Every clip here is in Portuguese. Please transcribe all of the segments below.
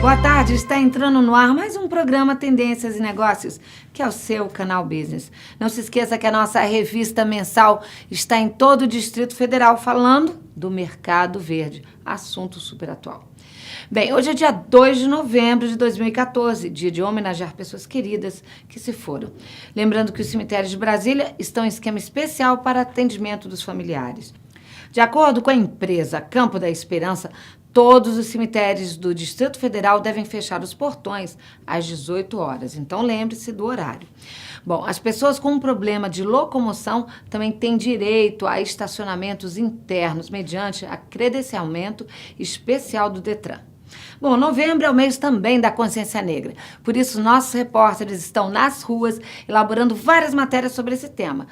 Boa tarde, está entrando no ar mais um programa Tendências e Negócios, que é o seu canal Business. Não se esqueça que a nossa revista mensal está em todo o Distrito Federal falando do mercado verde, assunto super atual. Bem, hoje é dia 2 de novembro de 2014, dia de homenagear pessoas queridas que se foram. Lembrando que os cemitérios de Brasília estão em esquema especial para atendimento dos familiares. De acordo com a empresa Campo da Esperança, todos os cemitérios do Distrito Federal devem fechar os portões às 18 horas, então lembre-se do horário. Bom, as pessoas com problema de locomoção também têm direito a estacionamentos internos mediante a credenciamento especial do Detran. Bom, novembro é o mês também da consciência negra, por isso nossos repórteres estão nas ruas elaborando várias matérias sobre esse tema.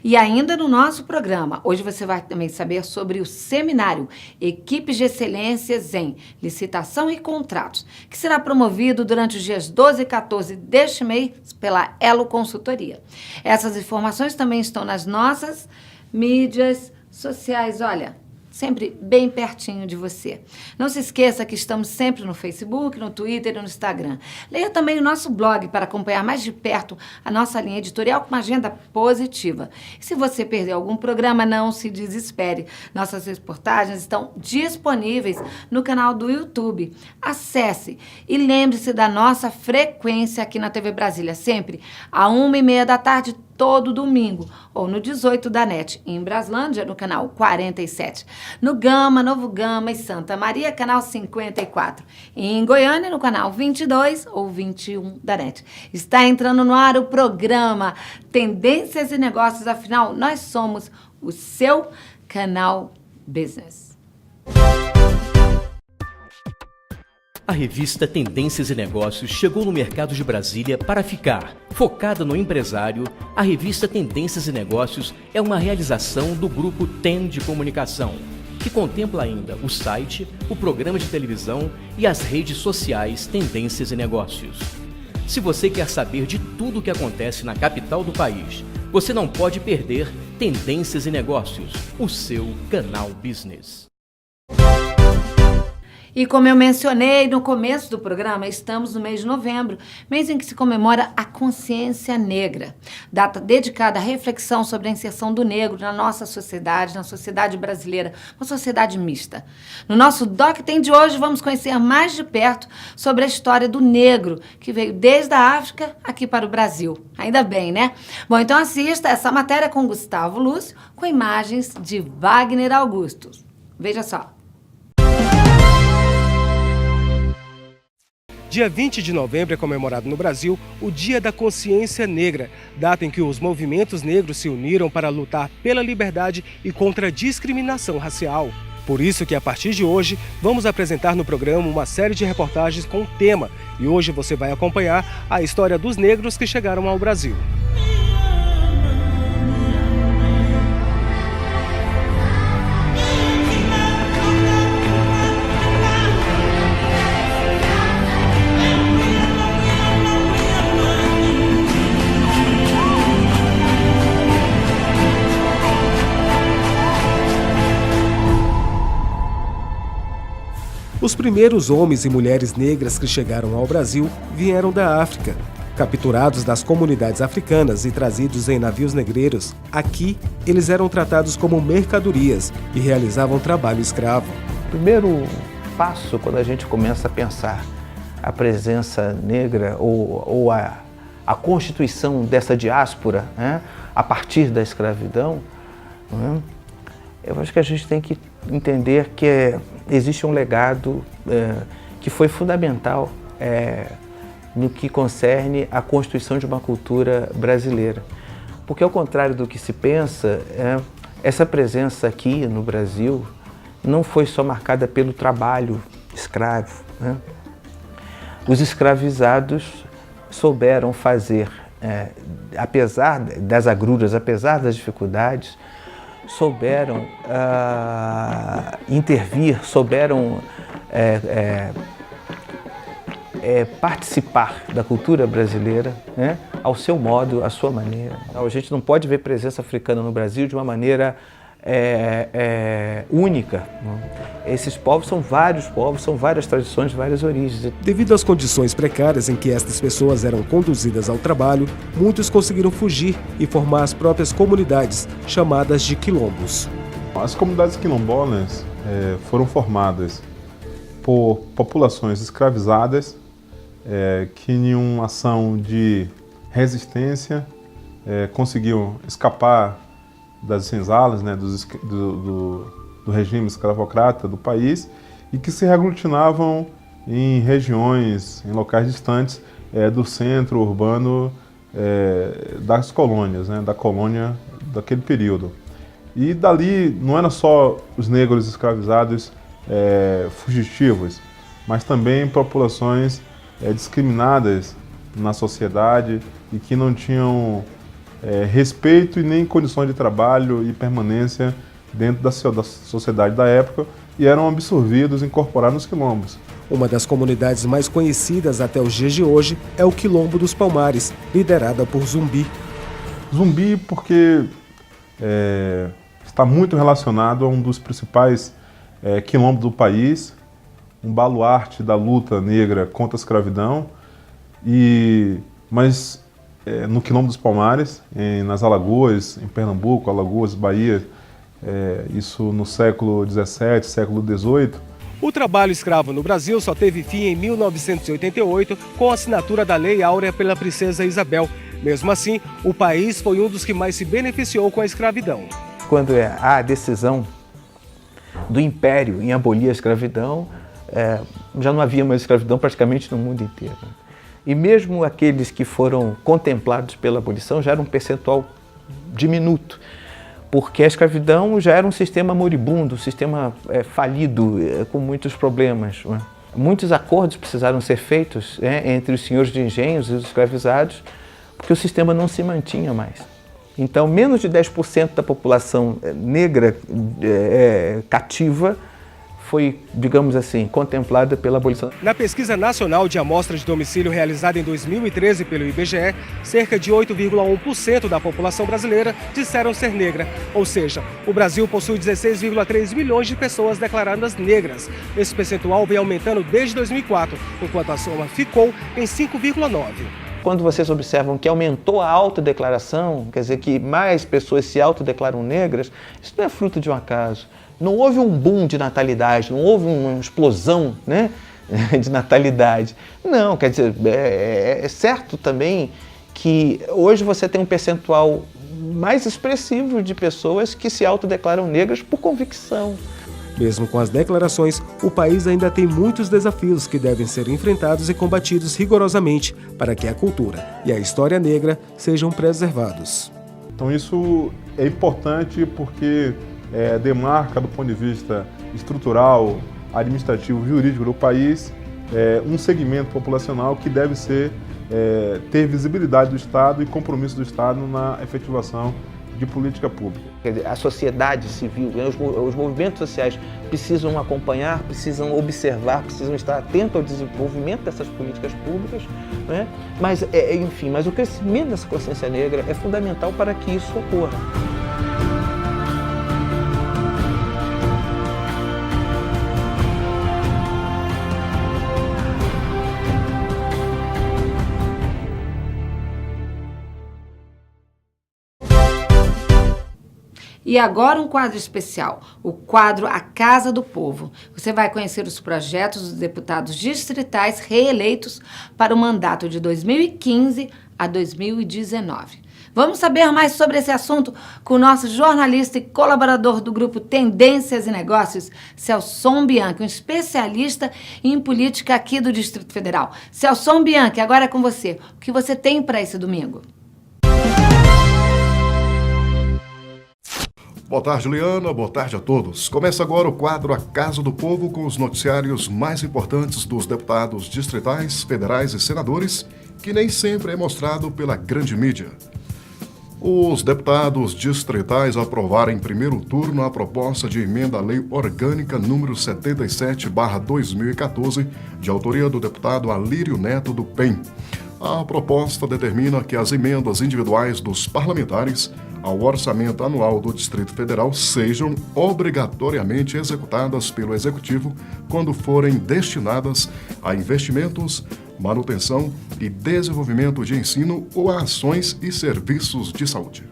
E ainda no nosso programa, hoje você vai também saber sobre o seminário Equipes de Excelências em Licitação e Contratos, que será promovido durante os dias 12 e 14 deste mês pela Elo Consultoria. Essas informações também estão nas nossas mídias sociais, olha, sempre bem pertinho de você. Não se esqueça que estamos sempre no Facebook, no Twitter e no Instagram. Leia também o nosso blog para acompanhar mais de perto a nossa linha editorial com uma agenda positiva. E se você perdeu algum programa, não se desespere. Nossas reportagens estão disponíveis no canal do YouTube. Acesse e lembre-se da nossa frequência aqui na TV Brasília, sempre às 1h30 da tarde, todo domingo, ou no 18 da NET, em Braslândia, no canal 47. No Gama, Novo Gama e Santa Maria, canal 54. E em Goiânia, no canal 22 ou 21 da NET. Está entrando no ar o programa Tendências e Negócios, afinal, nós somos o seu canal Business. A revista Tendências e Negócios chegou no mercado de Brasília para ficar. Focada no empresário, a revista Tendências e Negócios é uma realização do grupo TEM de Comunicação, que contempla ainda o site, o programa de televisão e as redes sociais Tendências e Negócios. Se você quer saber de tudo o que acontece na capital do país, você não pode perder Tendências e Negócios, o seu canal Business. E como eu mencionei no começo do programa, estamos no mês de novembro, mês em que se comemora a consciência negra, data dedicada à reflexão sobre a inserção do negro na nossa sociedade, na sociedade brasileira, uma sociedade mista. No nosso Doc Tem de hoje, vamos conhecer mais de perto sobre a história do negro, que veio desde a África aqui para o Brasil. Ainda bem, né? Bom, então assista essa matéria com Gustavo Lúcio, com imagens de Wagner Augusto. Veja só. Dia 20 de novembro é comemorado no Brasil o Dia da Consciência Negra, data em que os movimentos negros se uniram para lutar pela liberdade e contra a discriminação racial. Por isso que a partir de hoje vamos apresentar no programa uma série de reportagens com o tema, e hoje você vai acompanhar a história dos negros que chegaram ao Brasil. Os primeiros homens e mulheres negras que chegaram ao Brasil vieram da África. Capturados das comunidades africanas e trazidos em navios negreiros, aqui eles eram tratados como mercadorias e realizavam trabalho escravo. O primeiro passo, quando a gente começa a pensar a presença negra ou a constituição dessa diáspora, né, a partir da escravidão, né, eu acho que a gente tem que entender que existe um legado que foi fundamental no que concerne a constituição de uma cultura brasileira. Porque, ao contrário do que se pensa, essa presença aqui no Brasil não foi só marcada pelo trabalho escravo, né? Os escravizados souberam fazer, apesar das agruras, apesar das dificuldades, souberam intervir, souberam participar da cultura brasileira, né, ao seu modo, à sua maneira. A gente não pode ver presença africana no Brasil de uma maneira única. Esses povos, são várias tradições, várias origens. Devido às condições precárias em que estas pessoas eram conduzidas ao trabalho, muitos conseguiram fugir e formar as próprias comunidades, chamadas de quilombos. As comunidades quilombolas foram formadas por populações escravizadas que, em uma ação de resistência, conseguiam escapar das senzalas, né, do regime escravocrata do país, e que se aglutinavam em regiões, em locais distantes do centro urbano das colônias, né, da colônia daquele período. E dali não eram só os negros escravizados fugitivos, mas também populações discriminadas na sociedade e que não tinham respeito e nem condições de trabalho e permanência dentro da sociedade da época e eram absorvidos, incorporados nos quilombos. Uma das comunidades mais conhecidas até os dias de hoje é o Quilombo dos Palmares, liderada por Zumbi. Zumbi porque está muito relacionado a um dos principais quilombos do país, um baluarte da luta negra contra a escravidão, mas no Quilombo dos Palmares, nas Alagoas, em Pernambuco, Alagoas, Bahia, isso no século XVII, século XVIII. O trabalho escravo no Brasil só teve fim em 1988, com a assinatura da Lei Áurea pela Princesa Isabel. Mesmo assim, o país foi um dos que mais se beneficiou com a escravidão. Quando há a decisão do Império em abolir a escravidão, já não havia mais escravidão praticamente no mundo inteiro. E mesmo aqueles que foram contemplados pela abolição já era um percentual diminuto, porque a escravidão já era um sistema moribundo, um sistema falido, com muitos problemas. Né? Muitos acordos precisaram ser feitos entre os senhores de engenhos e os escravizados, porque o sistema não se mantinha mais. Então, menos de 10% da população negra cativa foi, digamos assim, contemplada pela abolição. Na pesquisa nacional de amostra de domicílio realizada em 2013 pelo IBGE, cerca de 8,1% da população brasileira disseram ser negra. Ou seja, o Brasil possui 16,3 milhões de pessoas declaradas negras. Esse percentual vem aumentando desde 2004, enquanto a soma ficou em 5,9%. Quando vocês observam que aumentou a autodeclaração, quer dizer que mais pessoas se autodeclaram negras, isso não é fruto de um acaso. Não houve um boom de natalidade, não houve uma explosão, né, de natalidade. Não, quer dizer, é certo também que hoje você tem um percentual mais expressivo de pessoas que se autodeclaram negras por convicção. Mesmo com as declarações, o país ainda tem muitos desafios que devem ser enfrentados e combatidos rigorosamente para que a cultura e a história negra sejam preservados. Então isso é importante porque demarca do ponto de vista estrutural, administrativo, jurídico do país um segmento populacional que deve ter visibilidade do Estado e compromisso do Estado na efetivação de política pública. Quer dizer, a sociedade civil, os movimentos sociais precisam acompanhar, precisam observar, precisam estar atentos ao desenvolvimento dessas políticas públicas, né? Mas o crescimento dessa consciência negra é fundamental para que isso ocorra. E agora um quadro especial, o quadro A Casa do Povo. Você vai conhecer os projetos dos deputados distritais reeleitos para o mandato de 2015 a 2019. Vamos saber mais sobre esse assunto com o nosso jornalista e colaborador do grupo Tendências e Negócios, Celson Bianchi, um especialista em política aqui do Distrito Federal. Celson Bianchi, agora é com você. O que você tem para esse domingo? Boa tarde, Liana. Boa tarde a todos. Começa agora o quadro A Casa do Povo com os noticiários mais importantes dos deputados distritais, federais e senadores, que nem sempre é mostrado pela grande mídia. Os deputados distritais aprovaram em primeiro turno a proposta de emenda à Lei Orgânica número 77/2014, de autoria do deputado Alírio Neto do PEN. A proposta determina que as emendas individuais dos parlamentares ao orçamento anual do Distrito Federal sejam obrigatoriamente executadas pelo Executivo quando forem destinadas a investimentos, manutenção e desenvolvimento de ensino ou a ações e serviços de saúde.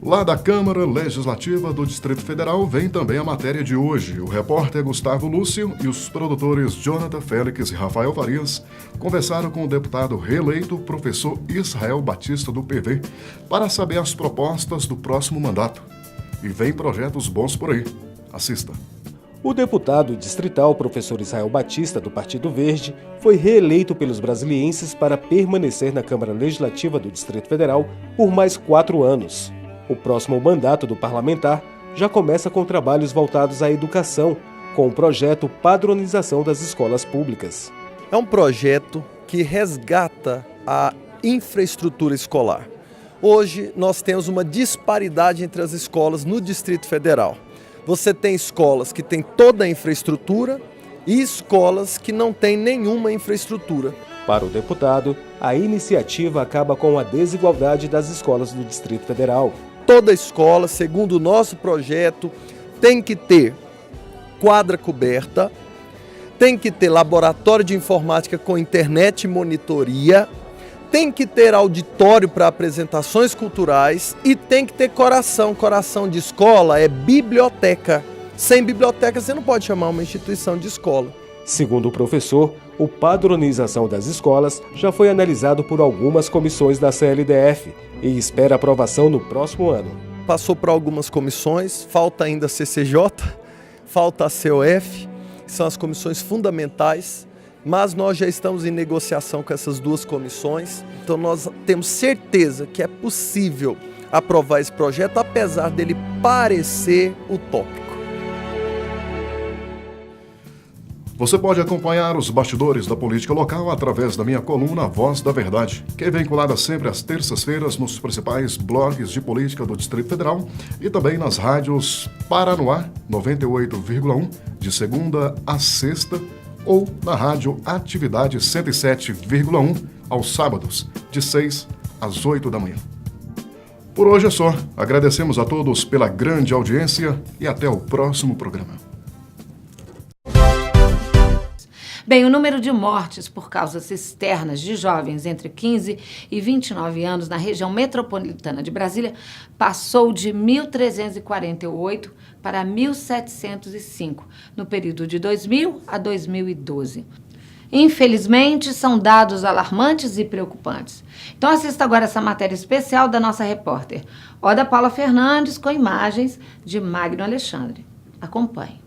Lá da Câmara Legislativa do Distrito Federal vem também a matéria de hoje. O repórter Gustavo Lúcio e os produtores Jonathan Félix e Rafael Farias conversaram com o deputado reeleito professor Israel Batista do PV para saber as propostas do próximo mandato. E vem projetos bons por aí. Assista. O deputado distrital professor Israel Batista, do Partido Verde, foi reeleito pelos brasilienses para permanecer na Câmara Legislativa do Distrito Federal por mais 4 anos. O próximo mandato do parlamentar já começa com trabalhos voltados à educação, com o projeto Padronização das Escolas Públicas. É um projeto que resgata a infraestrutura escolar. Hoje nós temos uma disparidade entre as escolas no Distrito Federal. Você tem escolas que têm toda a infraestrutura e escolas que não têm nenhuma infraestrutura. Para o deputado, a iniciativa acaba com a desigualdade das escolas do Distrito Federal. Toda escola, segundo o nosso projeto, tem que ter quadra coberta, tem que ter laboratório de informática com internet e monitoria, tem que ter auditório para apresentações culturais e tem que ter coração. Coração de escola é biblioteca. Sem biblioteca você não pode chamar uma instituição de escola. Segundo o professor, o Padronização das Escolas já foi analisado por algumas comissões da CLDF e espera aprovação no próximo ano. Passou por algumas comissões, falta ainda a CCJ, falta a COF, que são as comissões fundamentais, mas nós já estamos em negociação com essas duas comissões, então nós temos certeza que é possível aprovar esse projeto, apesar dele parecer utópico. Você pode acompanhar os bastidores da política local através da minha coluna Voz da Verdade, que é vinculada sempre às terças-feiras nos principais blogs de política do Distrito Federal e também nas rádios Paranoá 98,1 de segunda a sexta ou na rádio Atividade 107,1 aos sábados de 6 às 8 da manhã. Por hoje é só. Agradecemos a todos pela grande audiência e até o próximo programa. Bem, o número de mortes por causas externas de jovens entre 15 e 29 anos na região metropolitana de Brasília passou de 1.348 para 1.705 no período de 2000 a 2012. Infelizmente, são dados alarmantes e preocupantes. Então, assista agora essa matéria especial da nossa repórter Oda Paula Fernandes com imagens de Magno Alexandre. Acompanhe.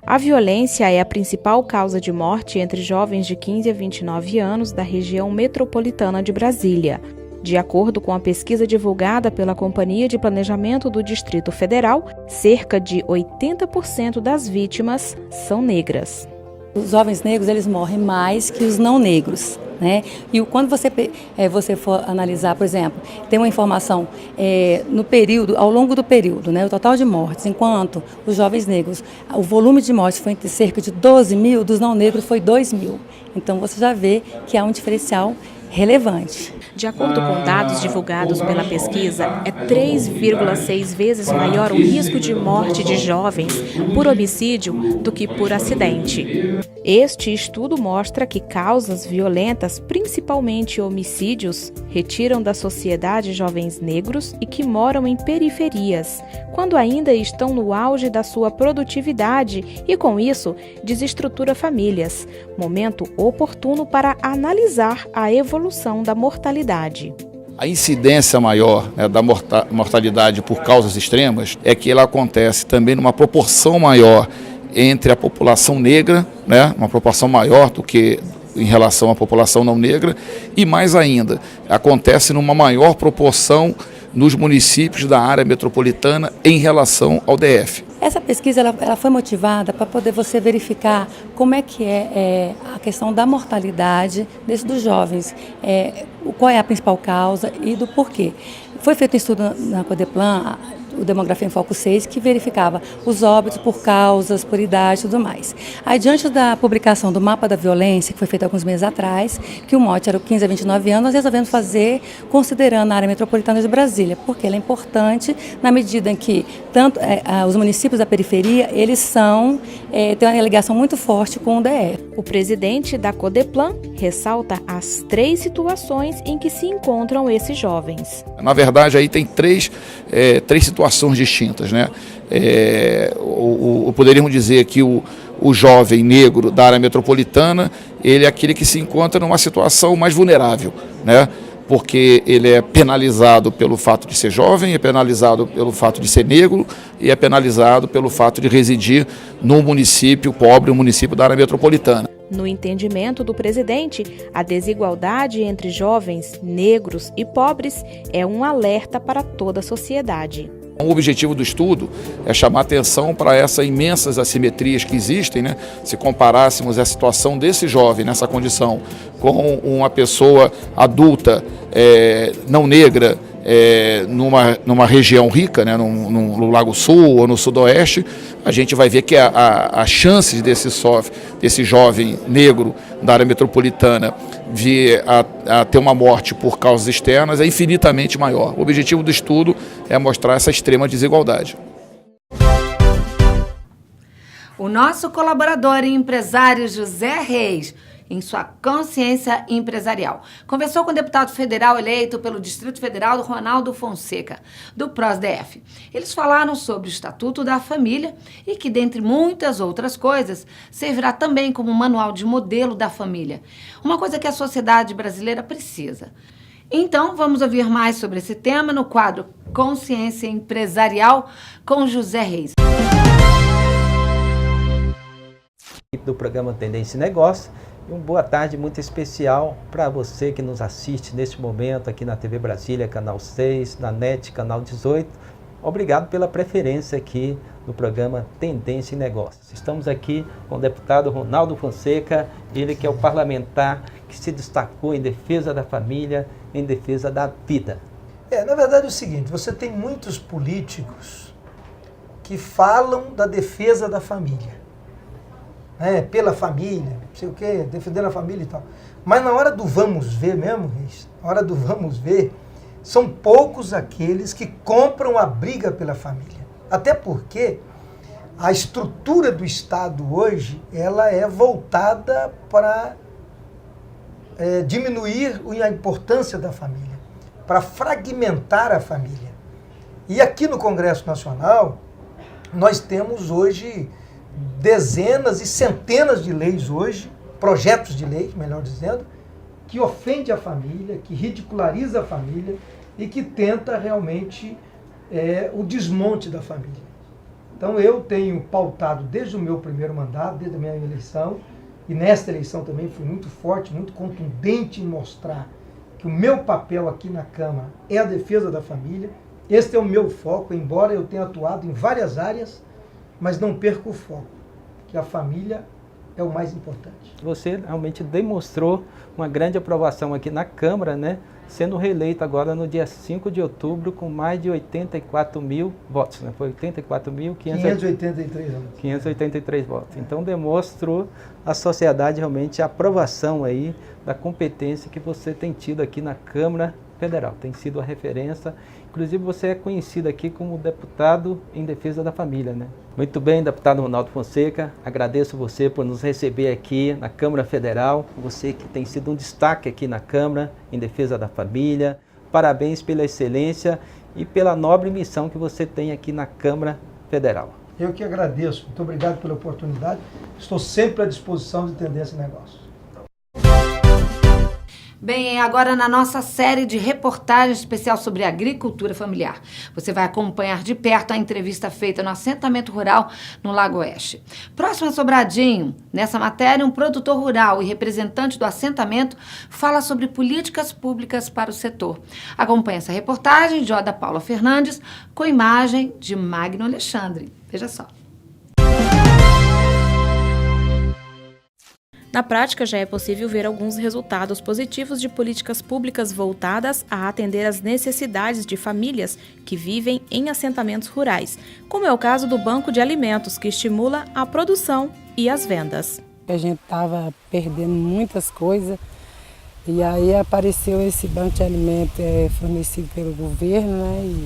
A violência é a principal causa de morte entre jovens de 15 a 29 anos da região metropolitana de Brasília. De acordo com a pesquisa divulgada pela Companhia de Planejamento do Distrito Federal, cerca de 80% das vítimas são negras. Os jovens negros, eles morrem mais que os não negros, né? E quando você for analisar, por exemplo, tem uma informação no período, ao longo do período, né, o total de mortes, enquanto os jovens negros, o volume de mortes foi entre cerca de 12 mil, dos não negros foi 2 mil. Então você já vê que há um diferencial relevante. De acordo com dados divulgados pela pesquisa, é 3,6 vezes maior o risco de morte de jovens por homicídio do que por acidente. Este estudo mostra que causas violentas, principalmente homicídios, retiram da sociedade jovens negros e que moram em periferias, quando ainda estão no auge da sua produtividade e, com isso, desestrutura famílias. Momento oportuno para analisar a evolução da mortalidade. A incidência maior, né, da mortalidade por causas extremas é que ela acontece também numa proporção maior entre a população negra, né, uma proporção maior do que em relação à população não negra, e mais ainda, acontece numa maior proporção nos municípios da área metropolitana em relação ao DF. Essa pesquisa ela foi motivada para poder você verificar como é que é a questão da mortalidade dos jovens, qual é a principal causa e do porquê. Foi feito um estudo na Codeplan o Demografia em Foco 6, que verificava os óbitos por causas, por idade e tudo mais. Aí, diante da publicação do Mapa da Violência, que foi feito alguns meses atrás, que o mote era o 15 a 29 anos, nós resolvemos fazer considerando a área metropolitana de Brasília, porque ela é importante na medida em que tanto os municípios da periferia, eles têm uma ligação muito forte com o DF. O presidente da Codeplan ressalta as 3 situações em que se encontram esses jovens. Na verdade, aí tem três situações distintas, né? Poderíamos dizer que o jovem negro da área metropolitana, ele é aquele que se encontra numa situação mais vulnerável, né? Porque ele é penalizado pelo fato de ser jovem, é penalizado pelo fato de ser negro e é penalizado pelo fato de residir num município pobre, um município da área metropolitana. No entendimento do presidente, a desigualdade entre jovens, negros e pobres é um alerta para toda a sociedade. O objetivo do estudo é chamar atenção para essas imensas assimetrias que existem, né? Se comparássemos a situação desse jovem nessa condição com uma pessoa adulta não negra numa região rica, né? No Lago Sul ou no Sudoeste, a gente vai ver que as chances desse jovem negro da área metropolitana vir a ter uma morte por causas externas é infinitamente maior. O objetivo do estudo é mostrar essa extrema desigualdade. O nosso colaborador e empresário José Reis, em sua consciência empresarial, conversou com o deputado federal eleito pelo Distrito Federal, Ronaldo Fonseca, do PROS-DF. Eles falaram sobre o Estatuto da Família e que, dentre muitas outras coisas, servirá também como um manual de modelo da família, uma coisa que a sociedade brasileira precisa. Então, vamos ouvir mais sobre esse tema no quadro Consciência Empresarial com José Reis. Do programa Tendência e Negócio. E uma boa tarde muito especial para você que nos assiste neste momento aqui na TV Brasília, canal 6, na NET, canal 18. Obrigado pela preferência aqui no programa Tendência e Negócios. Estamos aqui com o deputado Ronaldo Fonseca, ele que é o parlamentar que se destacou em defesa da família, em defesa da vida. Na verdade é o seguinte, você tem muitos políticos que falam da defesa da família. Pela família, não sei o quê, defendendo a família e tal. Mas na hora do vamos ver mesmo, na hora do vamos ver, são poucos aqueles que compram a briga pela família. Até porque a estrutura do Estado hoje, ela é voltada para diminuir a importância da família, para fragmentar a família. E aqui no Congresso Nacional, nós temos hoje dezenas e centenas de leis hoje, projetos de lei, melhor dizendo, que ofende a família, que ridiculariza a família e que tenta realmente o desmonte da família. Então eu tenho pautado desde o meu primeiro mandato, desde a minha eleição, e nesta eleição também fui muito forte, muito contundente em mostrar que o meu papel aqui na Câmara é a defesa da família. Este é o meu foco, embora eu tenha atuado em várias áreas, mas não perca o foco, que a família é o mais importante. Você realmente demonstrou uma grande aprovação aqui na Câmara, né? Sendo reeleito agora no dia 5 de outubro com mais de 84 mil votos, né? Foi 84.583 votos. Então demonstrou à sociedade realmente a aprovação aí da competência que você tem tido aqui na Câmara Federal. Tem sido a referência. Inclusive você é conhecido aqui como deputado em defesa da família, né? Muito bem, deputado Ronaldo Fonseca, agradeço você por nos receber aqui na Câmara Federal, você que tem sido um destaque aqui na Câmara em defesa da família. Parabéns pela excelência e pela nobre missão que você tem aqui na Câmara Federal. Eu que agradeço, muito obrigado pela oportunidade, estou sempre à disposição de Tendência e Negócios. Bem, agora na nossa série de reportagem especial sobre agricultura familiar. Você vai acompanhar de perto a entrevista feita no assentamento rural no Lago Oeste. Próximo a Sobradinho, nessa matéria, um produtor rural e representante do assentamento fala sobre políticas públicas para o setor. Acompanhe essa reportagem de Oda Paula Fernandes com imagem de Magno Alexandre. Veja só. Na prática, já é possível ver alguns resultados positivos de políticas públicas voltadas a atender às necessidades de famílias que vivem em assentamentos rurais, como é o caso do Banco de Alimentos, que estimula a produção e as vendas. A gente estava perdendo muitas coisas e aí apareceu esse banco de alimentos fornecido pelo governo, né?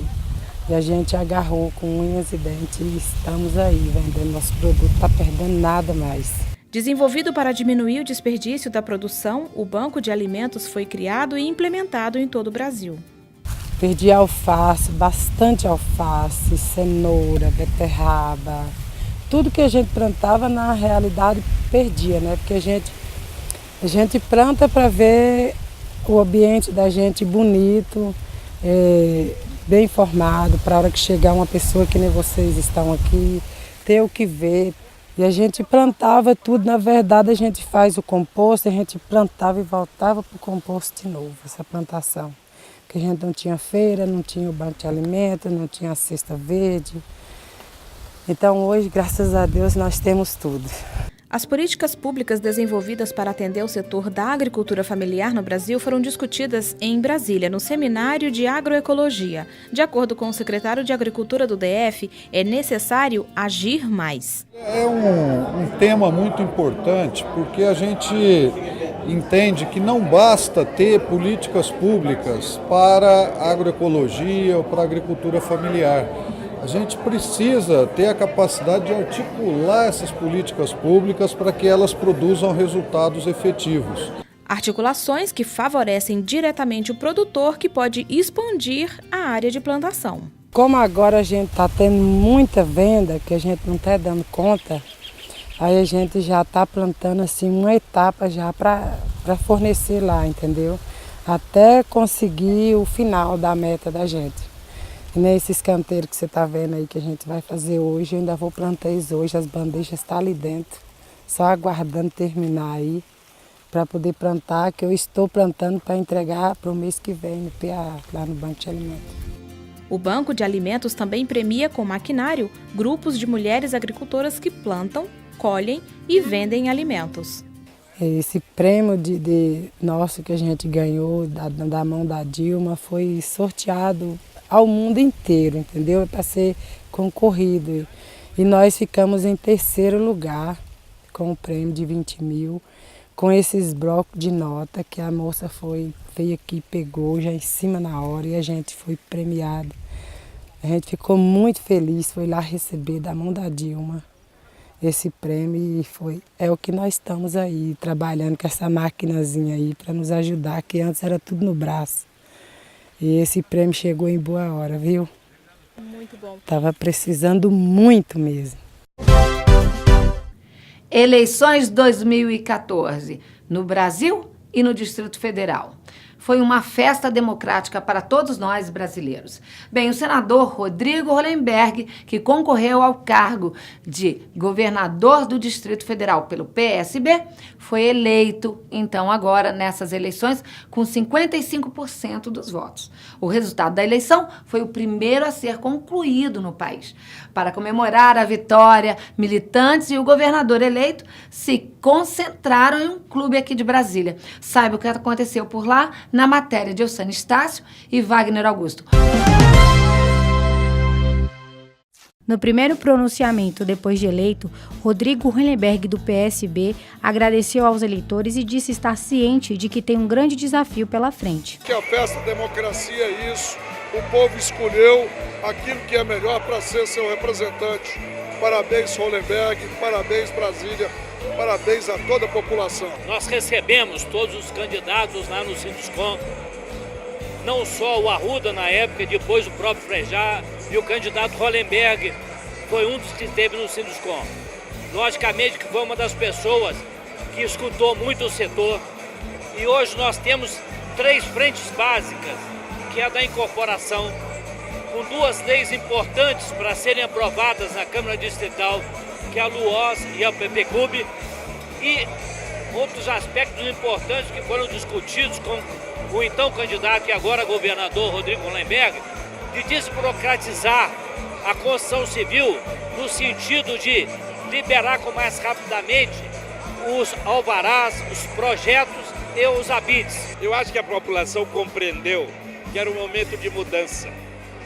E a gente agarrou com unhas e dentes e estamos aí vendendo nosso produto, não está perdendo nada mais. Desenvolvido para diminuir o desperdício da produção, o Banco de Alimentos foi criado e implementado em todo o Brasil. Perdi alface, bastante alface, cenoura, beterraba. Tudo que a gente plantava, na realidade, perdia, né? Porque a gente planta para ver o ambiente da gente bonito, bem formado, para a hora que chegar uma pessoa que nem vocês estão aqui, ter o que ver. E a gente plantava tudo, na verdade a gente faz o composto, a gente plantava e voltava para o composto de novo, essa plantação. Porque a gente não tinha feira, não tinha o banco de alimentos, não tinha a cesta verde. Então hoje, graças a Deus, nós temos tudo. As políticas públicas desenvolvidas para atender o setor da agricultura familiar no Brasil foram discutidas em Brasília, no Seminário de Agroecologia. De acordo com o secretário de Agricultura do DF, é necessário agir mais. É um tema muito importante porque a gente entende que não basta ter políticas públicas para a agroecologia ou para a agricultura familiar. A gente precisa ter a capacidade de articular essas políticas públicas para que elas produzam resultados efetivos. Articulações que favorecem diretamente o produtor, que pode expandir a área de plantação. Como agora a gente está tendo muita venda, que a gente não está dando conta, aí a gente já está plantando assim uma etapa já para fornecer lá, entendeu? Até conseguir o final da meta da gente. E nesses canteiros que você está vendo aí que a gente vai fazer hoje, eu ainda vou plantar eles hoje, as bandejas estão ali dentro, só aguardando terminar aí para poder plantar, que eu estou plantando para entregar para o mês que vem no PA, lá no Banco de Alimentos. O Banco de Alimentos também premia com maquinário grupos de mulheres agricultoras que plantam, colhem e vendem alimentos. Esse prêmio nosso que a gente ganhou da mão da Dilma foi sorteado ao mundo inteiro, entendeu? Para ser concorrido. E nós ficamos em terceiro lugar com o prêmio de 20 mil, com esses blocos de nota que a moça veio aqui, pegou já em cima na hora e a gente foi premiado. A gente ficou muito feliz, foi lá receber da mão da Dilma esse prêmio e é o que nós estamos aí, trabalhando com essa maquinazinha aí para nos ajudar, que antes era tudo no braço. E esse prêmio chegou em boa hora, viu? Muito bom. Estava precisando muito mesmo. Eleições 2014, no Brasil e no Distrito Federal. Foi uma festa democrática para todos nós brasileiros. Bem, o senador Rodrigo Hollenberg, que concorreu ao cargo de governador do Distrito Federal pelo PSB, foi eleito, então, agora, nessas eleições, com 55% dos votos. O resultado da eleição foi o primeiro a ser concluído no país. Para comemorar a vitória, militantes e o governador eleito se concentraram em um clube aqui de Brasília. Saiba o que aconteceu por lá na matéria de Elsane Estácio e Wagner Augusto. No primeiro pronunciamento depois de eleito, Rodrigo Hollenberg, do PSB, agradeceu aos eleitores e disse estar ciente de que tem um grande desafio pela frente. Que a festa da democracia é isso. O povo escolheu aquilo que é melhor para ser seu representante. Parabéns, Hollenberg, parabéns, Brasília, parabéns a toda a população. Nós recebemos todos os candidatos lá no Sinduscom, não só o Arruda na época, depois o próprio Frejá, e o candidato Hollenberg foi um dos que esteve no Sinduscom. Logicamente que foi uma das pessoas que escutou muito o setor, e hoje nós temos 3 frentes básicas, que é a da incorporação, com 2 leis importantes para serem aprovadas na Câmara Distrital, que é a LUOS e a PPCUB, e outros aspectos importantes que foram discutidos com o então candidato e agora governador Rodrigo Hollenberg, de desburocratizar a construção civil no sentido de liberar com mais rapidamente os alvarás, os projetos e os habites. Eu acho que a população compreendeu que era um momento de mudança,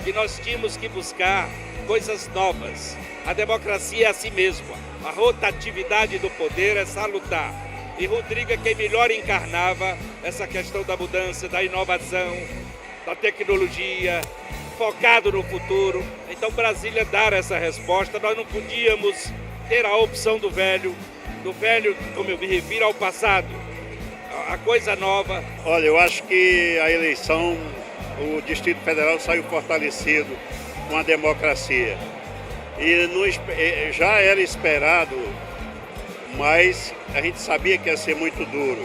que nós tínhamos que buscar coisas novas. A democracia é assim mesmo, a rotatividade do poder é salutar. E Rodrigo é quem melhor encarnava essa questão da mudança, da inovação, da tecnologia, focado no futuro. Então Brasília dar essa resposta, nós não podíamos ter a opção do velho, como eu me refiro, ao passado, a coisa nova. Olha, eu acho que a eleição, o Distrito Federal saiu fortalecido com a democracia. E já era esperado, mas a gente sabia que ia ser muito duro.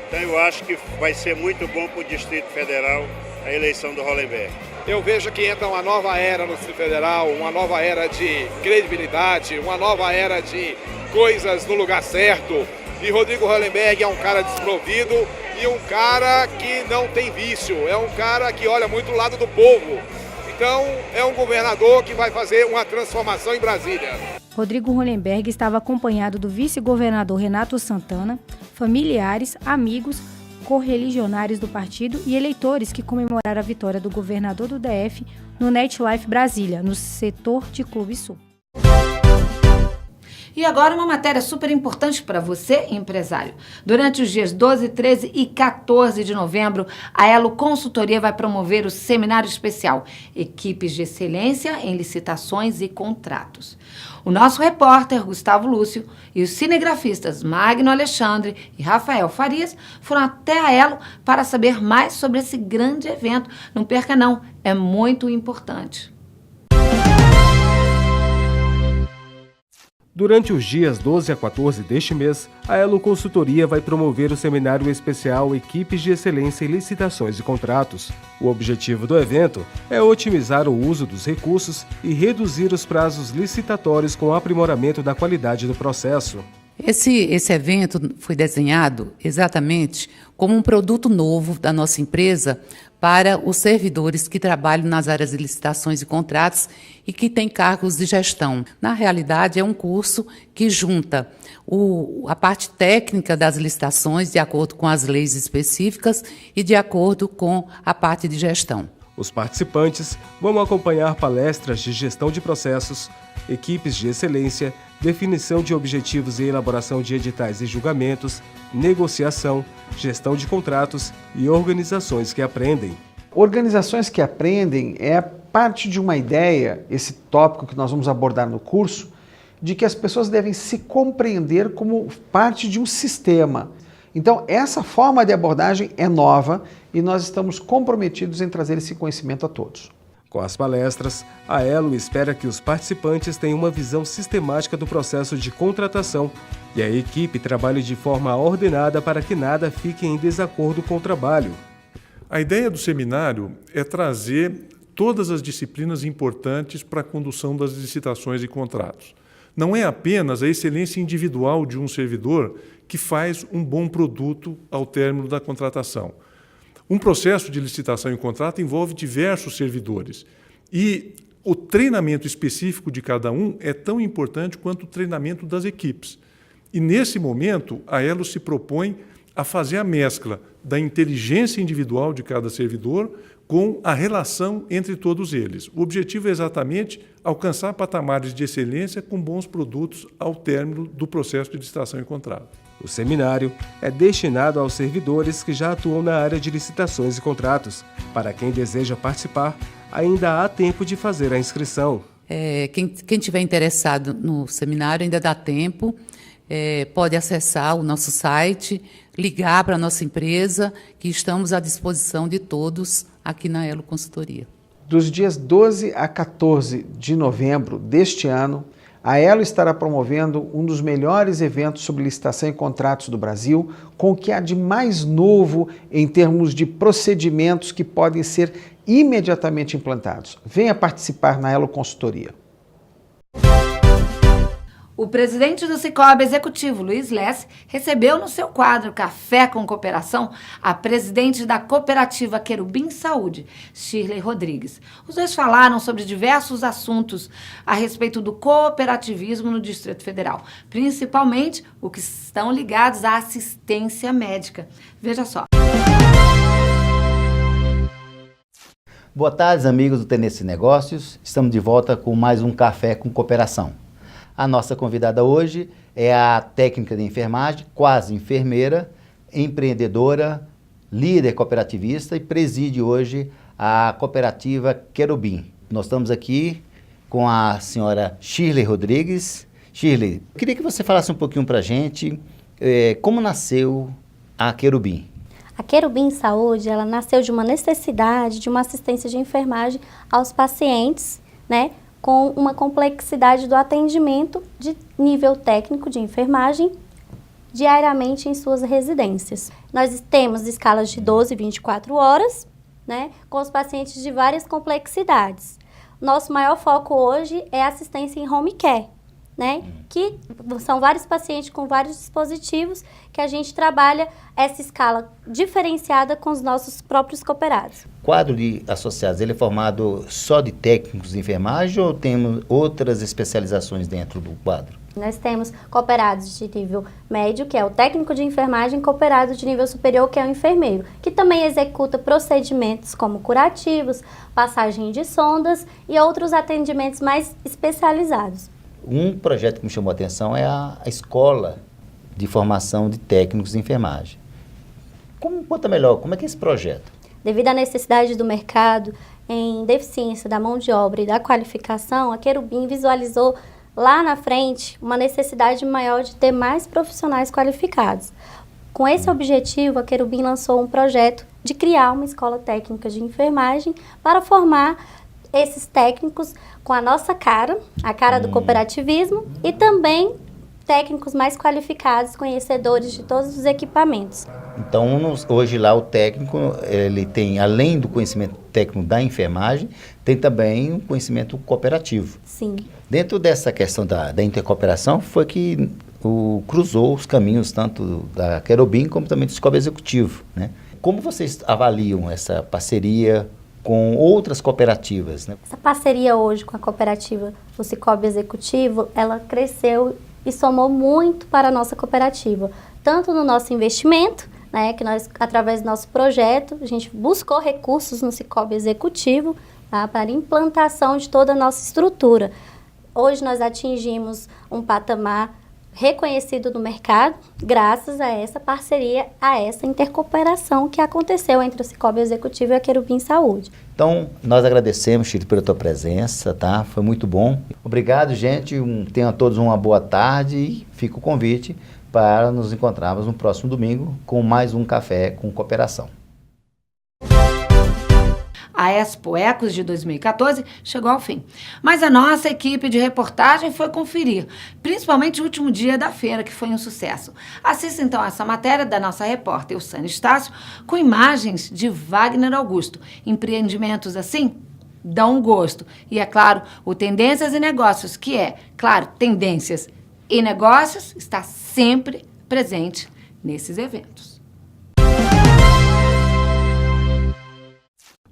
Então eu acho que vai ser muito bom para o Distrito Federal a eleição do Hollenberg. Eu vejo que entra uma nova era no Distrito Federal, uma nova era de credibilidade, uma nova era de coisas no lugar certo. E Rodrigo Hollenberg é um cara desprovido e um cara que não tem vício, é um cara que olha muito o lado do povo. Então, é um governador que vai fazer uma transformação em Brasília. Rodrigo Hollenberg estava acompanhado do vice-governador Renato Santana, familiares, amigos, correligionários do partido e eleitores que comemoraram a vitória do governador do DF no NetLife Brasília, no setor de Clube Sul. E agora uma matéria super importante para você, empresário. Durante os dias 12, 13 e 14 de novembro, a Elo Consultoria vai promover o seminário especial Equipes de Excelência em Licitações e Contratos. O nosso repórter, Gustavo Lúcio, e os cinegrafistas Magno Alexandre e Rafael Farias foram até a Elo para saber mais sobre esse grande evento. Não perca não, é muito importante. Durante os dias 12 a 14 deste mês, a Elo Consultoria vai promover o seminário especial Equipes de Excelência em Licitações e Contratos. O objetivo do evento é otimizar o uso dos recursos e reduzir os prazos licitatórios com o aprimoramento da qualidade do processo. Esse evento foi desenhado exatamente como um produto novo da nossa empresa para os servidores que trabalham nas áreas de licitações e contratos e que têm cargos de gestão. Na realidade, é um curso que junta a parte técnica das licitações, de acordo com as leis específicas, e de acordo com a parte de gestão. Os participantes vão acompanhar palestras de gestão de processos, equipes de excelência, definição de objetivos e elaboração de editais e julgamentos, negociação, gestão de contratos e organizações que aprendem. Organizações que aprendem é parte de uma ideia, esse tópico que nós vamos abordar no curso, de que as pessoas devem se compreender como parte de um sistema. Então, essa forma de abordagem é nova e nós estamos comprometidos em trazer esse conhecimento a todos. Com as palestras, a Elo espera que os participantes tenham uma visão sistemática do processo de contratação e a equipe trabalhe de forma ordenada para que nada fique em desacordo com o trabalho. A ideia do seminário é trazer todas as disciplinas importantes para a condução das licitações e contratos. Não é apenas a excelência individual de um servidor que faz um bom produto ao término da contratação. Um processo de licitação e contrato envolve diversos servidores e o treinamento específico de cada um é tão importante quanto o treinamento das equipes. E, nesse momento, a Elo se propõe a fazer a mescla da inteligência individual de cada servidor com a relação entre todos eles. O objetivo é exatamente alcançar patamares de excelência com bons produtos ao término do processo de licitação e contrato. O seminário é destinado aos servidores que já atuam na área de licitações e contratos. Para quem deseja participar, ainda há tempo de fazer a inscrição. Quem tiver interessado no seminário ainda dá tempo, pode acessar o nosso site, ligar para a nossa empresa, que estamos à disposição de todos aqui na Elo Consultoria. Dos dias 12 a 14 de novembro deste ano, a Elo estará promovendo um dos melhores eventos sobre licitação e contratos do Brasil, com o que há de mais novo em termos de procedimentos que podem ser imediatamente implantados. Venha participar na Elo Consultoria. O presidente do Sicoob Executivo, Luiz Lesse, recebeu no seu quadro Café com Cooperação a presidente da cooperativa Querubim Saúde, Shirley Rodrigues. Os dois falaram sobre diversos assuntos a respeito do cooperativismo no Distrito Federal, principalmente o que estão ligados à assistência médica. Veja só. Boa tarde, amigos do Tendência Negócios. Estamos de volta com mais um Café com Cooperação. A nossa convidada hoje é a técnica de enfermagem, quase enfermeira, empreendedora, líder cooperativista e preside hoje a cooperativa Querubim. Nós estamos aqui com a senhora Shirley Rodrigues. Shirley, eu queria que você falasse um pouquinho para a gente como nasceu a Querubim. A Querubim Saúde, ela nasceu de uma necessidade de uma assistência de enfermagem aos pacientes, né, com uma complexidade do atendimento de nível técnico de enfermagem diariamente em suas residências. Nós temos escalas de 12 e 24 horas, né, com os pacientes de várias complexidades. Nosso maior foco hoje é a assistência em home care, né, que são vários pacientes com vários dispositivos que a gente trabalha essa escala diferenciada com os nossos próprios cooperados. O quadro de associados, ele é formado só de técnicos de enfermagem ou temos outras especializações dentro do quadro? Nós temos cooperados de nível médio, que é o técnico de enfermagem, cooperado de nível superior, que é o enfermeiro, que também executa procedimentos como curativos, passagem de sondas e outros atendimentos mais especializados. Um projeto que me chamou a atenção é a escola de formação de técnicos de enfermagem. Conta melhor, como é que é esse projeto? Devido à necessidade do mercado em deficiência da mão de obra e da qualificação, a Querubim visualizou lá na frente uma necessidade maior de ter mais profissionais qualificados. Com esse objetivo, a Querubim lançou um projeto de criar uma escola técnica de enfermagem para formar esses técnicos com a nossa cara, a cara do cooperativismo, e também técnicos mais qualificados, conhecedores de todos os equipamentos. Então, hoje lá o técnico, ele tem, além do conhecimento técnico da enfermagem, tem também um conhecimento cooperativo. Sim. Dentro dessa questão da intercooperação, foi que cruzou os caminhos tanto da Querubim como também do Sicoob Executivo, né? Como vocês avaliam essa parceria com outras cooperativas, né? Essa parceria hoje com a cooperativa do Sicoob Executivo, ela cresceu e somou muito para a nossa cooperativa, tanto no nosso investimento, né, que nós, através do nosso projeto, a gente buscou recursos no Sicoob Executivo, tá, para implantação de toda a nossa estrutura. Hoje nós atingimos um patamar reconhecido no mercado, graças a essa parceria, a essa intercooperação que aconteceu entre o Sicoob Executivo e a Querubim Saúde. Então, nós agradecemos, Shirley, pela tua presença, tá? Foi muito bom. Obrigado, gente. Tenham todos uma boa tarde e fica o convite para nos encontrarmos no próximo domingo com mais um Café com Cooperação. A Expo Ecos de 2014 chegou ao fim, mas a nossa equipe de reportagem foi conferir, principalmente o último dia da feira, que foi um sucesso. Assista então essa matéria da nossa repórter Elsane Estácio, com imagens de Wagner Augusto. Empreendimentos assim dão gosto. E é claro, o Tendências e Negócios, que é, claro, Tendências e Negócios, está sempre presente nesses eventos.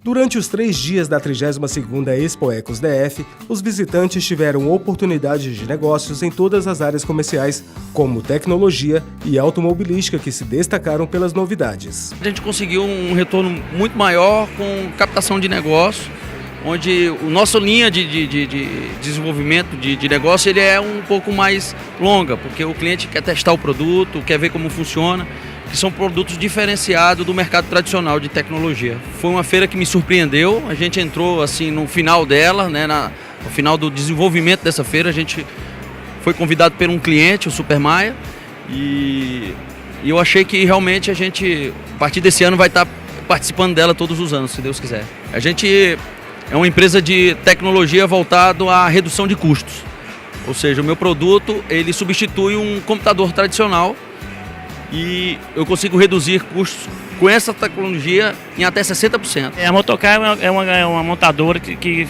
Durante os 3 dias da 32ª Expo Ecos DF, os visitantes tiveram oportunidades de negócios em todas as áreas comerciais, como tecnologia e automobilística, que se destacaram pelas novidades. A gente conseguiu um retorno muito maior com captação de negócio, onde a nossa linha de desenvolvimento de negócio ele é um pouco mais longa, porque o cliente quer testar o produto, quer ver como funciona, que são produtos diferenciados do mercado tradicional de tecnologia. Foi uma feira que me surpreendeu, a gente entrou assim no final dela, né, no final do desenvolvimento dessa feira, a gente foi convidado por um cliente, o Super Maia, e eu achei que realmente a gente, a partir desse ano, vai estar participando dela todos os anos, se Deus quiser. A gente é uma empresa de tecnologia voltado à redução de custos, ou seja, o meu produto ele substitui um computador tradicional, e eu consigo reduzir custos com essa tecnologia em até 60%. A Motocar é uma montadora que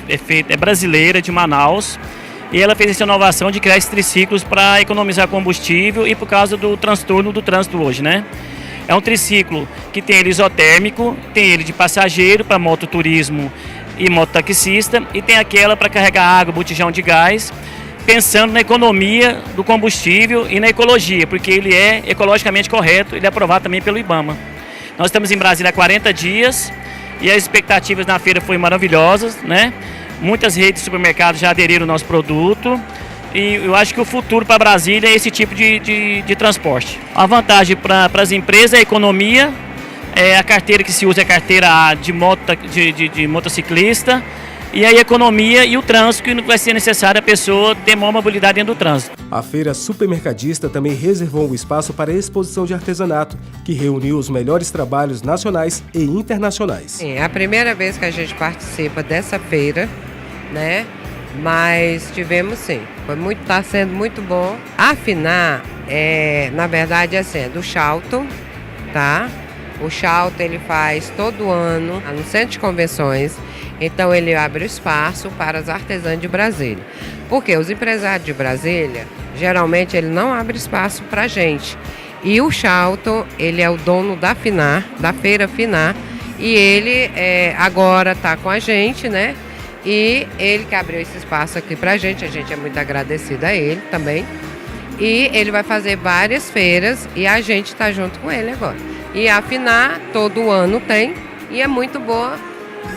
é brasileira, de Manaus. e ela fez essa inovação de criar esses triciclos para economizar combustível e por causa do transtorno do trânsito hoje, né? É um triciclo que tem ele isotérmico, tem ele de passageiro para mototurismo e mototaxista e tem aquela para carregar água, botijão de gás, pensando na economia do combustível e na ecologia, porque ele é ecologicamente correto, ele é aprovado também pelo IBAMA. Nós estamos em Brasília há 40 dias e as expectativas na feira foram maravilhosas, né? Muitas redes de supermercados já aderiram ao nosso produto e eu acho que o futuro para Brasília é esse tipo de transporte. A vantagem para as empresas é a economia, a carteira que se usa é a carteira de motociclista, e a economia e o trânsito, que não vai ser necessário a pessoa ter maior mobilidade dentro do trânsito. A feira supermercadista também reservou um espaço para a exposição de artesanato, que reuniu os melhores trabalhos nacionais e internacionais. É a primeira vez que a gente participa dessa feira, né? Mas tivemos sim, está sendo muito bom. A Finar, na verdade, é do Charlton, tá? O Charlton ele faz todo ano no Centro de Convenções. Então ele abre o espaço para os artesãos de Brasília. Porque os empresários de Brasília, geralmente ele não abre espaço para a gente. E o Charlton, ele é o dono da Finar, da Feira Finar, e ele agora está com a gente, né? E ele que abriu esse espaço aqui para a gente é muito agradecida a ele também. E ele vai fazer várias feiras e a gente está junto com ele agora. E a Finar todo ano tem e é muito boa.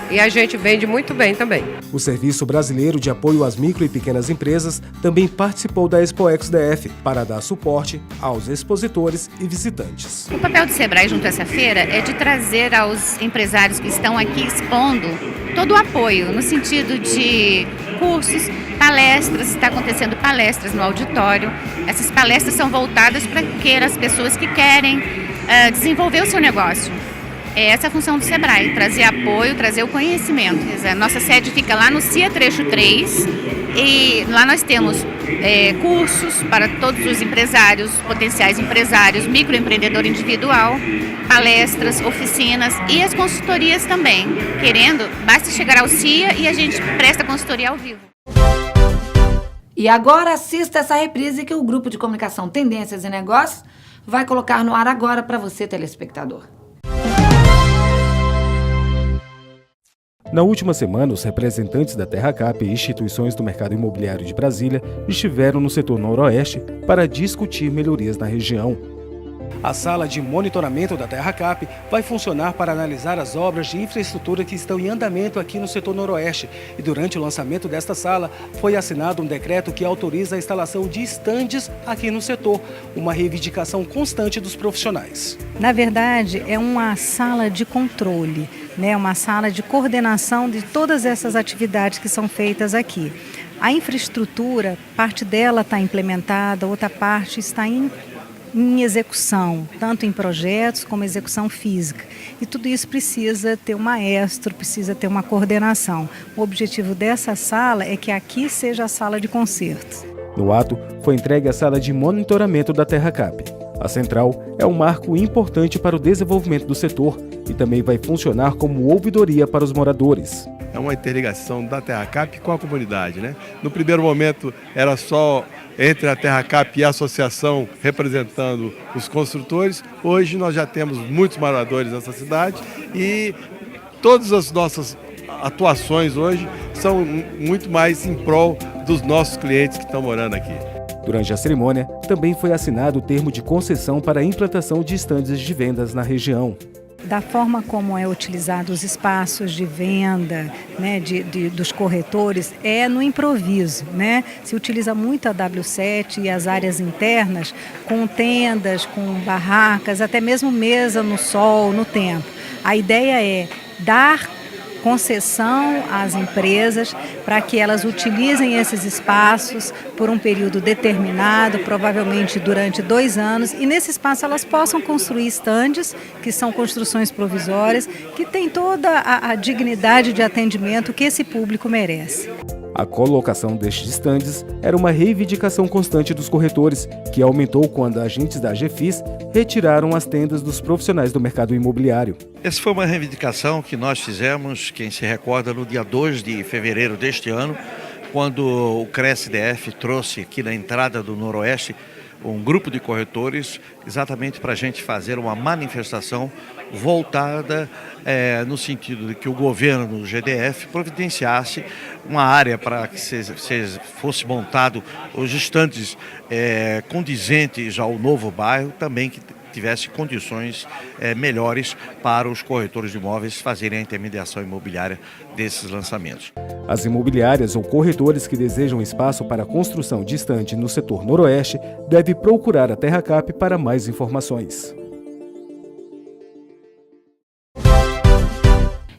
E a gente vende muito bem também. O Serviço Brasileiro de Apoio às Micro e Pequenas Empresas também participou da ExpoEx DF para dar suporte aos expositores e visitantes. O papel do Sebrae junto a essa feira é de trazer aos empresários que estão aqui expondo todo o apoio, no sentido de cursos, palestras, está acontecendo palestras no auditório. Essas palestras são voltadas para as pessoas que querem desenvolver o seu negócio. Essa é a função do Sebrae, trazer apoio, trazer o conhecimento. A nossa sede fica lá no CIA Trecho 3 e lá nós temos cursos para todos os empresários, potenciais empresários, microempreendedor individual, palestras, oficinas e as consultorias também. Querendo, basta chegar ao CIA e a gente presta consultoria ao vivo. E agora assista essa reprise que o Grupo de Comunicação Tendências e Negócios vai colocar no ar agora para você, telespectador. Na última semana, os representantes da TerraCap e instituições do mercado imobiliário de Brasília estiveram no setor noroeste para discutir melhorias na região. A sala de monitoramento da TerraCap vai funcionar para analisar as obras de infraestrutura que estão em andamento aqui no setor noroeste. E durante o lançamento desta sala, foi assinado um decreto que autoriza a instalação de estandes aqui no setor, uma reivindicação constante dos profissionais. Na verdade, é uma sala de controle, né? Uma sala de coordenação de todas essas atividades que são feitas aqui. A infraestrutura, parte dela está implementada, outra parte está em execução, tanto em projetos como execução física. E tudo isso precisa ter um maestro, precisa ter uma coordenação. O objetivo dessa sala é que aqui seja a sala de concertos. No ato, foi entregue a sala de monitoramento da TerraCap. A central é um marco importante para o desenvolvimento do setor e também vai funcionar como ouvidoria para os moradores. É uma interligação da TerraCap com a comunidade, né? No primeiro momento era só entre a TerraCap e a associação representando os construtores. Hoje nós já temos muitos moradores nessa cidade e todas as nossas atuações hoje são muito mais em prol dos nossos clientes que estão morando aqui. Durante a cerimônia, também foi assinado o termo de concessão para a implantação de estandes de vendas na região. Da forma como é utilizado os espaços de venda, né, dos corretores, é no improviso, né? Se utiliza muito a W7 e as áreas internas com tendas, com barracas, até mesmo mesa no sol, no tempo. A ideia é dar concessão às empresas para que elas utilizem esses espaços por um período determinado, provavelmente durante 2 anos, e nesse espaço elas possam construir estandes, que são construções provisórias, que têm toda a dignidade de atendimento que esse público merece. A colocação destes estandes era uma reivindicação constante dos corretores, que aumentou quando agentes da AGFIS retiraram as tendas dos profissionais do mercado imobiliário. Essa foi uma reivindicação que nós fizemos, quem se recorda, no dia 2 de fevereiro deste ano, quando o CRESDF trouxe aqui na entrada do Noroeste um grupo de corretores, exatamente para a gente fazer uma manifestação voltada no sentido de que o governo do GDF providenciasse uma área para que fosse montado os estandes condizentes ao novo bairro, também que tivesse condições melhores para os corretores de imóveis fazerem a intermediação imobiliária desses lançamentos. As imobiliárias ou corretores que desejam espaço para a construção de estande no setor noroeste devem procurar a TerraCap para mais informações.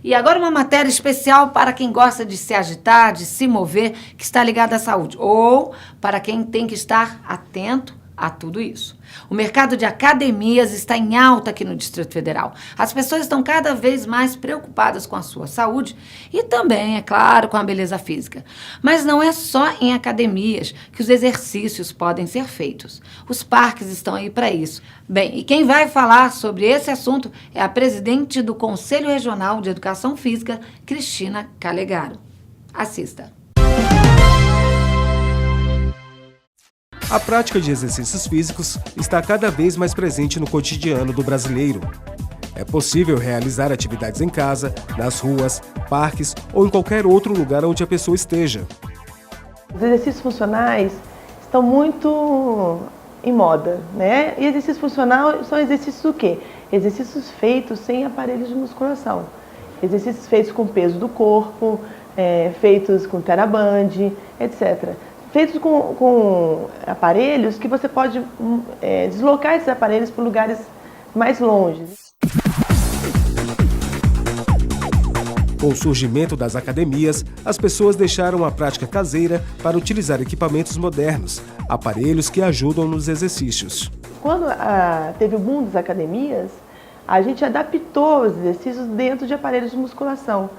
E agora uma matéria especial para quem gosta de se agitar, de se mover, que está ligado à saúde, ou para quem tem que estar atento a tudo isso. O mercado de academias está em alta aqui no Distrito Federal. As pessoas estão cada vez mais preocupadas com a sua saúde e também, é claro, com a beleza física. Mas não é só em academias que os exercícios podem ser feitos. Os parques estão aí para isso. Bem, e quem vai falar sobre esse assunto é a presidente do Conselho Regional de Educação Física, Cristina Calegaro. Assista. A prática de exercícios físicos está cada vez mais presente no cotidiano do brasileiro. É possível realizar atividades em casa, nas ruas, parques ou em qualquer outro lugar onde a pessoa esteja. Os exercícios funcionais estão muito em moda, né? E exercício funcional são exercícios do quê? Exercícios feitos sem aparelhos de musculação. Exercícios feitos com peso do corpo, feitos com TheraBand, etc. Feitos com aparelhos que você pode deslocar esses aparelhos para lugares mais longe. Com o surgimento das academias, as pessoas deixaram a prática caseira para utilizar equipamentos modernos, aparelhos que ajudam nos exercícios. Quando teve o boom das academias, a gente adaptou os exercícios dentro de aparelhos de musculação.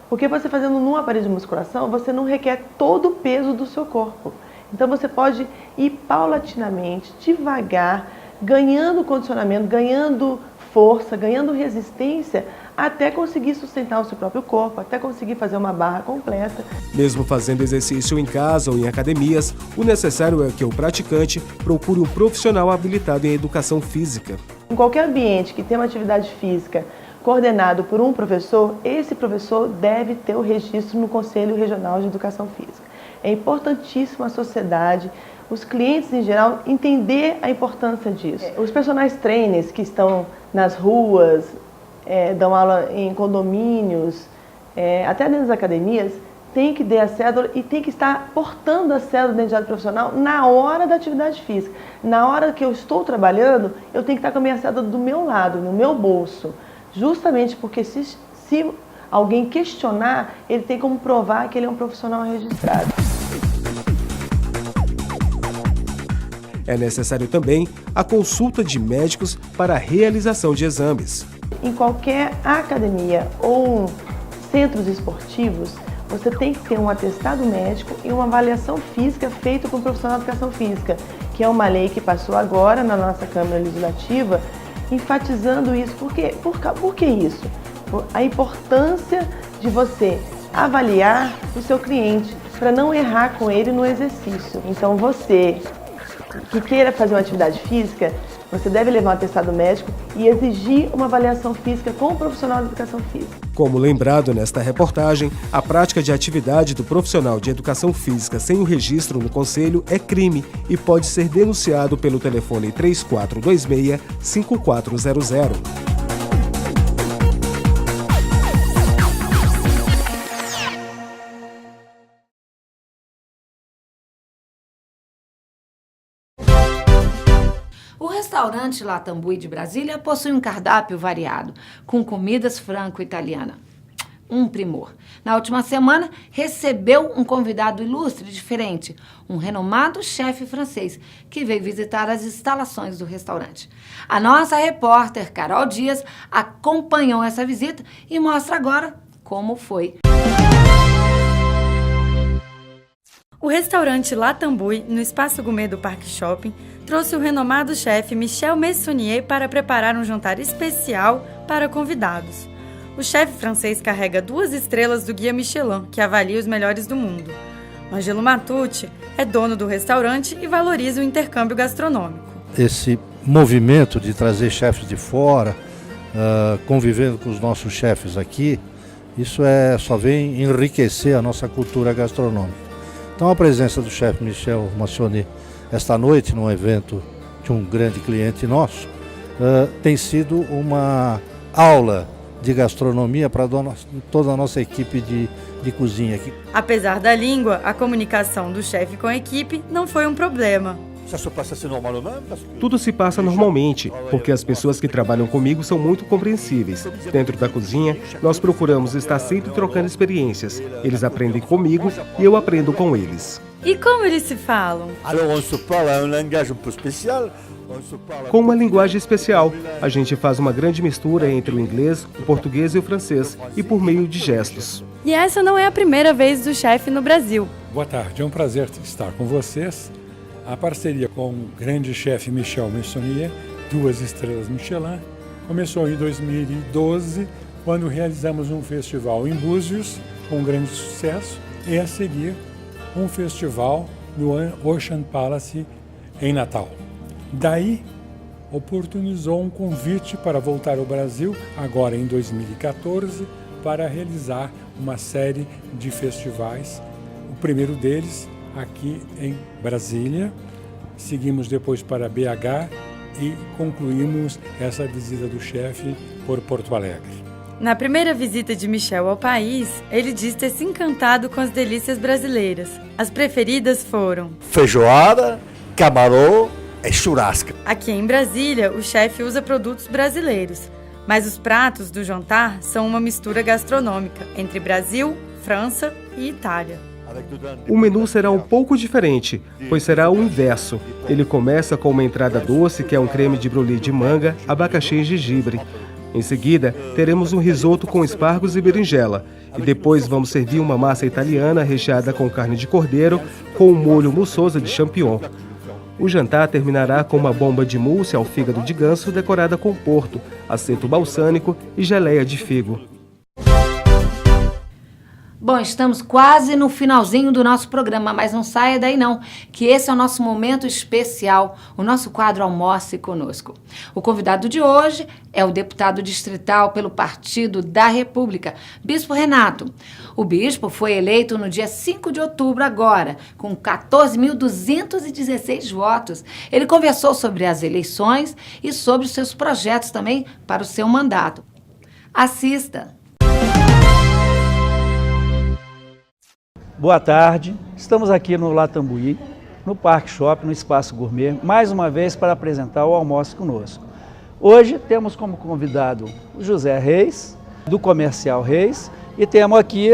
Porque você fazendo num aparelho de musculação, você não requer todo o peso do seu corpo. Então você pode ir paulatinamente, devagar, ganhando condicionamento, ganhando força, ganhando resistência, até conseguir sustentar o seu próprio corpo, até conseguir fazer uma barra completa. Mesmo fazendo exercício em casa ou em academias, o necessário é que o praticante procure um profissional habilitado em educação física. Em qualquer ambiente que tenha uma atividade física coordenado por um professor, esse professor deve ter o registro no Conselho Regional de Educação Física. É importantíssimo a sociedade, os clientes em geral, entender a importância disso. Os personagens trainers que estão nas ruas, dão aula em condomínios, até dentro das academias, tem que ter a cédula e tem que estar portando a cédula de identidade profissional na hora da atividade física. Na hora que eu estou trabalhando, eu tenho que estar com a minha cédula do meu lado, no meu bolso. Justamente porque se alguém questionar, ele tem como provar que ele é um profissional registrado. É necessário também a consulta de médicos para a realização de exames. Em qualquer academia ou centros esportivos, você tem que ter um atestado médico e uma avaliação física feita por um profissional de educação física, que é uma lei que passou agora na nossa Câmara Legislativa, enfatizando isso. Por que isso? A importância de você avaliar o seu cliente para não errar com ele no exercício. Então você que queira fazer uma atividade física, você deve levar um atestado médico e exigir uma avaliação física com o profissional de educação física. Como lembrado nesta reportagem, a prática de atividade do profissional de educação física sem o registro no Conselho é crime e pode ser denunciado pelo telefone 3426-5400. O restaurante La Tambui de Brasília possui um cardápio variado, com comidas franco-italianas. Um primor. Na última semana, recebeu um convidado ilustre e diferente, um renomado chefe francês, que veio visitar as instalações do restaurante. A nossa repórter, Carol Dias, acompanhou essa visita e mostra agora como foi. O restaurante La Tambui, no Espaço Gourmet do Parque Shopping, trouxe o renomado chefe Michel Messonnier para preparar um jantar especial para convidados. O chefe francês carrega 2 estrelas do Guia Michelin, que avalia os melhores do mundo. Ângelo Matucci é dono do restaurante e valoriza o intercâmbio gastronômico. Esse movimento de trazer chefes de fora, convivendo com os nossos chefes aqui, isso só vem enriquecer a nossa cultura gastronômica. Então a presença do chefe Michel Massoni esta noite, num evento de um grande cliente nosso, tem sido uma aula de gastronomia para toda a nossa equipe de cozinha aqui. Apesar da língua, a comunicação do chefe com a equipe não foi um problema. Tudo se passa normalmente, porque as pessoas que trabalham comigo são muito compreensíveis. Dentro da cozinha, nós procuramos estar sempre trocando experiências. Eles aprendem comigo e eu aprendo com eles. E como eles se falam? Com uma linguagem especial, a gente faz uma grande mistura entre o inglês, o português e o francês, e por meio de gestos. E essa não é a primeira vez do chefe no Brasil. Boa tarde, é um prazer estar com vocês. A parceria com o grande chefe Michel Massoni, 2 estrelas Michelin, começou em 2012, quando realizamos um festival em Búzios, com um grande sucesso, e a seguir um festival no Ocean Palace em Natal. Daí, oportunizou um convite para voltar ao Brasil, agora em 2014, para realizar uma série de festivais. O primeiro deles aqui em Brasília, seguimos depois para BH e concluímos essa visita do chefe por Porto Alegre. Na primeira visita de Michel ao país, ele diz ter se encantado com as delícias brasileiras. As preferidas foram feijoada, camarão e churrasco. Aqui em Brasília, o chefe usa produtos brasileiros, mas os pratos do jantar são uma mistura gastronômica entre Brasil, França e Itália. O menu será um pouco diferente, pois será o inverso. Ele começa com uma entrada doce, que é um creme de brûlée de manga, abacaxi e gengibre. Em seguida, teremos um risoto com espargos e berinjela. E depois vamos servir uma massa italiana recheada com carne de cordeiro, com um molho mussosa de champignon. O jantar terminará com uma bomba de mousse ao fígado de ganso decorada com porto, aceto balsâmico e geleia de figo. Bom, estamos quase no finalzinho do nosso programa, mas não saia daí não, que esse é o nosso momento especial, o nosso quadro Almoce Conosco. O convidado de hoje é o deputado distrital pelo Partido da República, Bispo Renato. O bispo foi eleito no dia 5 de outubro agora, com 14.216 votos. Ele conversou sobre as eleições e sobre os seus projetos também para o seu mandato. Assista! Boa tarde, estamos aqui no Latambuí, no Parque Shopping, no Espaço Gourmet, mais uma vez para apresentar o Almoce Conosco. Hoje temos como convidado o José Reis, do Comercial Reis, e temos aqui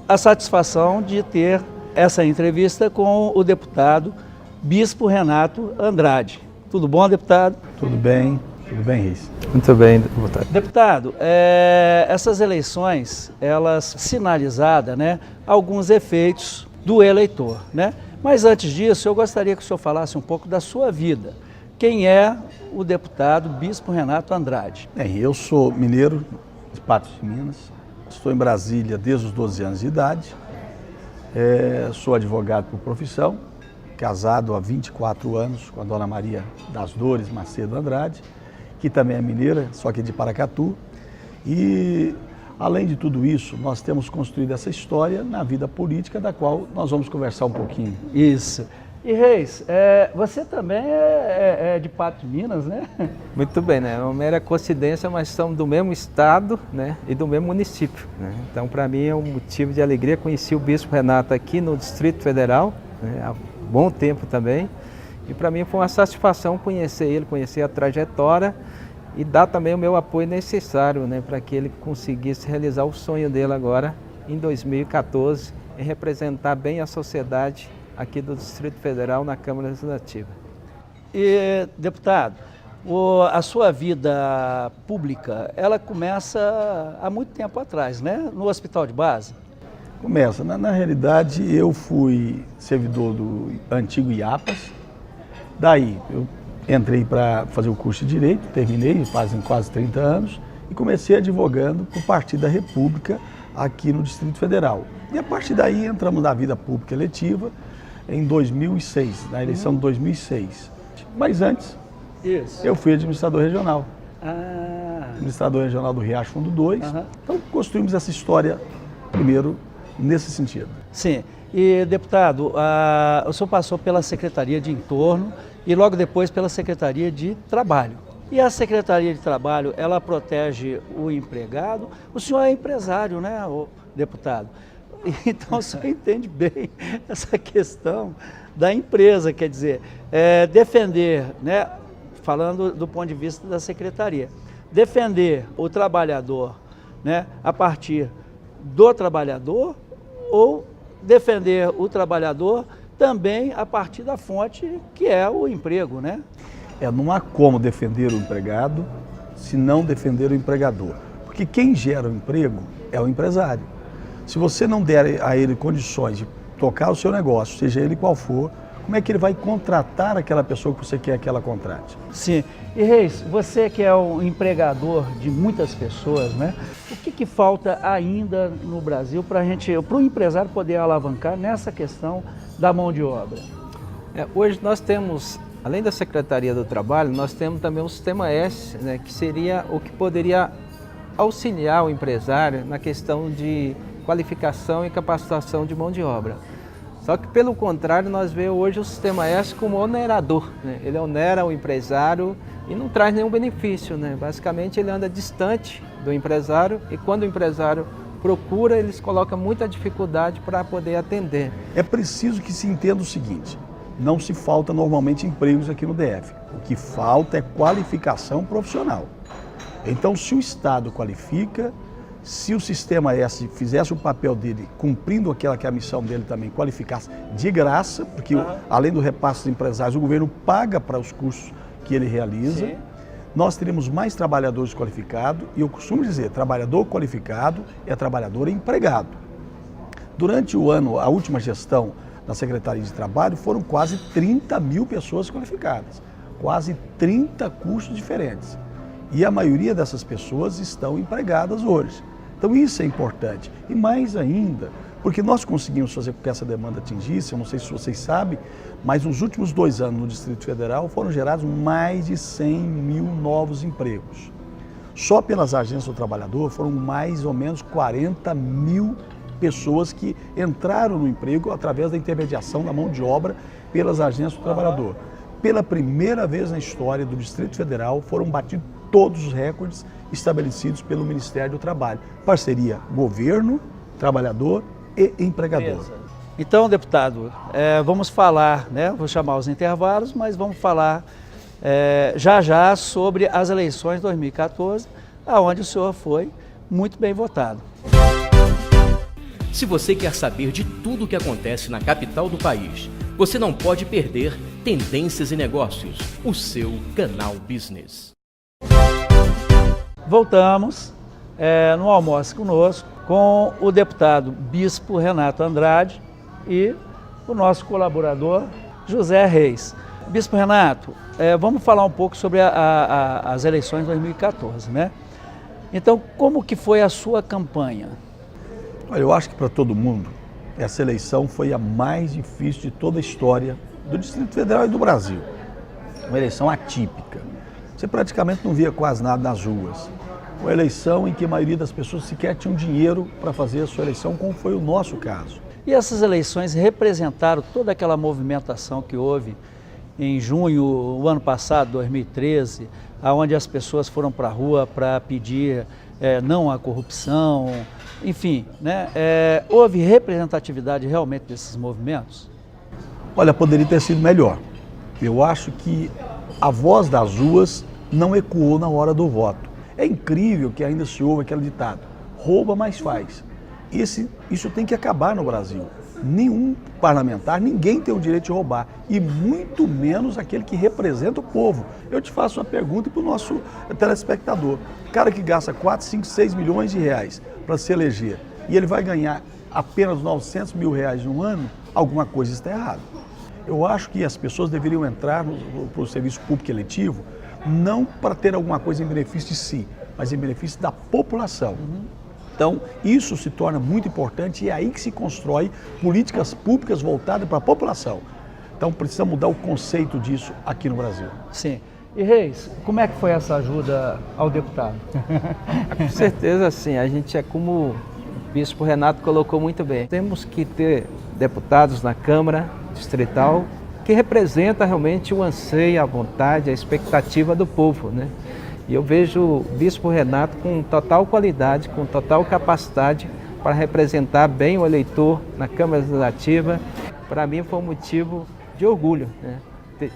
a satisfação de ter essa entrevista com o deputado Bispo Renato Andrade. Tudo bom, deputado? Tudo bem, Reis. Muito bem, boa tarde. Deputado, essas eleições, elas sinalizaram, né, alguns efeitos do eleitor, né? Mas antes disso, eu gostaria que o senhor falasse um pouco da sua vida. Quem é o deputado Bispo Renato Andrade? Bem, eu sou mineiro de Patos de Minas, estou em Brasília desde os 12 anos de idade, sou advogado por profissão, casado há 24 anos com a dona Maria das Dores Macedo Andrade, que também é mineira, só que de Paracatu. E, além de tudo isso, nós temos construído essa história na vida política, da qual nós vamos conversar um pouquinho. Isso. E Reis, você também é de Patos de Minas, né? Muito bem, né? É uma mera coincidência, mas somos do mesmo estado, né? E do mesmo município, né? Então, para mim, é um motivo de alegria. Conheci o Bispo Renato aqui no Distrito Federal, né? Há bom tempo também. E para mim foi uma satisfação conhecer ele, conhecer a trajetória e dar também o meu apoio necessário, né, para que ele conseguisse realizar o sonho dele agora, em 2014, em representar bem a sociedade aqui do Distrito Federal na Câmara Legislativa. E, deputado, a sua vida pública, ela começa há muito tempo atrás, né, no Hospital de Base? Começa. Na realidade, eu fui servidor do antigo IAPAS. Daí, eu entrei para fazer o curso de Direito, terminei, fazem quase 30 anos, e comecei advogando para o Partido da República aqui no Distrito Federal. E a partir daí entramos na vida pública eletiva em 2006, na eleição de 2006. Mas antes, eu fui administrador regional. Administrador regional do Riacho Fundo 2. Então construímos essa história primeiro nesse sentido. Sim. E, deputado, o senhor passou pela Secretaria de Entorno e logo depois pela Secretaria de Trabalho. E a Secretaria de Trabalho, ela protege o empregado. O senhor é empresário, né, deputado? Então o senhor entende bem essa questão da empresa, quer dizer, defender, né, falando do ponto de vista da Secretaria, defender o trabalhador, né, a partir do trabalhador ou defender o trabalhador também a partir da fonte que é o emprego, né? Não há como defender o empregado se não defender o empregador, porque quem gera o emprego é o empresário. Se você não der a ele condições de tocar o seu negócio, seja ele qual for, como é que ele vai contratar aquela pessoa que você quer que ela contrate? Sim. E Reis, você que é um empregador de muitas pessoas, né? O que falta ainda no Brasil para o empresário poder alavancar nessa questão da mão de obra? Hoje nós temos, além da Secretaria do Trabalho, nós temos também o Sistema S, né, que seria o que poderia auxiliar o empresário na questão de qualificação e capacitação de mão de obra. Só que, pelo contrário, nós vemos hoje o Sistema S como onerador, né? Ele onera o empresário e não traz nenhum benefício, né? Basicamente, ele anda distante do empresário e quando o empresário procura, eles colocam muita dificuldade para poder atender. É preciso que se entenda o seguinte, não se falta normalmente empregos aqui no DF. O que falta é qualificação profissional. Então, se o Estado qualifica, se o Sistema S fizesse o papel dele, cumprindo aquela que é a missão dele também, qualificasse de graça, porque além do repasse dos empresários, o governo paga para os cursos que ele realiza, nós teríamos mais trabalhadores qualificados, e eu costumo dizer, trabalhador qualificado é trabalhador empregado. Durante o ano, a última gestão da Secretaria de Trabalho, foram quase 30 mil pessoas qualificadas, quase 30 cursos diferentes. E a maioria dessas pessoas estão empregadas hoje. Então isso é importante. E mais ainda, porque nós conseguimos fazer com que essa demanda atingisse, eu não sei se vocês sabem, mas nos últimos 2 anos no Distrito Federal foram gerados mais de 100 mil novos empregos. Só pelas agências do trabalhador foram mais ou menos 40 mil pessoas que entraram no emprego através da intermediação da mão de obra pelas agências do trabalhador. Pela primeira vez na história do Distrito Federal foram batidos todos os recordes estabelecidos pelo Ministério do Trabalho. Parceria governo, trabalhador e empregador. Então, deputado, vamos falar, né? Vou chamar os intervalos, mas vamos falar já sobre as eleições de 2014, onde o senhor foi muito bem votado. Se você quer saber de tudo o que acontece na capital do país, você não pode perder Tendências e Negócios, o seu canal Business. Voltamos no Almoce Conosco com o deputado Bispo Renato Andrade e o nosso colaborador José Reis. Bispo Renato, vamos falar um pouco sobre as eleições de 2014, né? Então, como que foi a sua campanha? Olha, eu acho que para todo mundo, essa eleição foi a mais difícil de toda a história do Distrito Federal e do Brasil. Uma eleição atípica. Você praticamente não via quase nada nas ruas. Uma eleição em que a maioria das pessoas sequer tinham dinheiro para fazer a sua eleição, como foi o nosso caso. E essas eleições representaram toda aquela movimentação que houve em junho, o ano passado, 2013, onde as pessoas foram para a rua para pedir não à corrupção, enfim, né? Houve representatividade realmente desses movimentos? Olha, poderia ter sido melhor. Eu acho que a voz das ruas não ecoou na hora do voto. É incrível que ainda se ouve aquele ditado, rouba, mas faz. Isso tem que acabar no Brasil. Nenhum parlamentar, ninguém tem o direito de roubar, e muito menos aquele que representa o povo. Eu te faço uma pergunta para o nosso telespectador. O cara que gasta 4, 5, 6 milhões de reais para se eleger, e ele vai ganhar apenas 900 mil reais no ano, alguma coisa está errada. Eu acho que as pessoas deveriam entrar para o serviço público eletivo não para ter alguma coisa em benefício de si, mas em benefício da população. Então, isso se torna muito importante e é aí que se constrói políticas públicas voltadas para a população. Então, precisa mudar o conceito disso aqui no Brasil. Sim. E Reis, como é que foi essa ajuda ao deputado? Com certeza, sim. A gente é como o bispo Renato colocou muito bem. Temos que ter deputados na Câmara Distrital que representa realmente o anseio, a vontade, a expectativa do povo, né? E eu vejo o bispo Renato com total qualidade, com total capacidade para representar bem o eleitor na Câmara Legislativa. Para mim foi um motivo de orgulho, né? Ter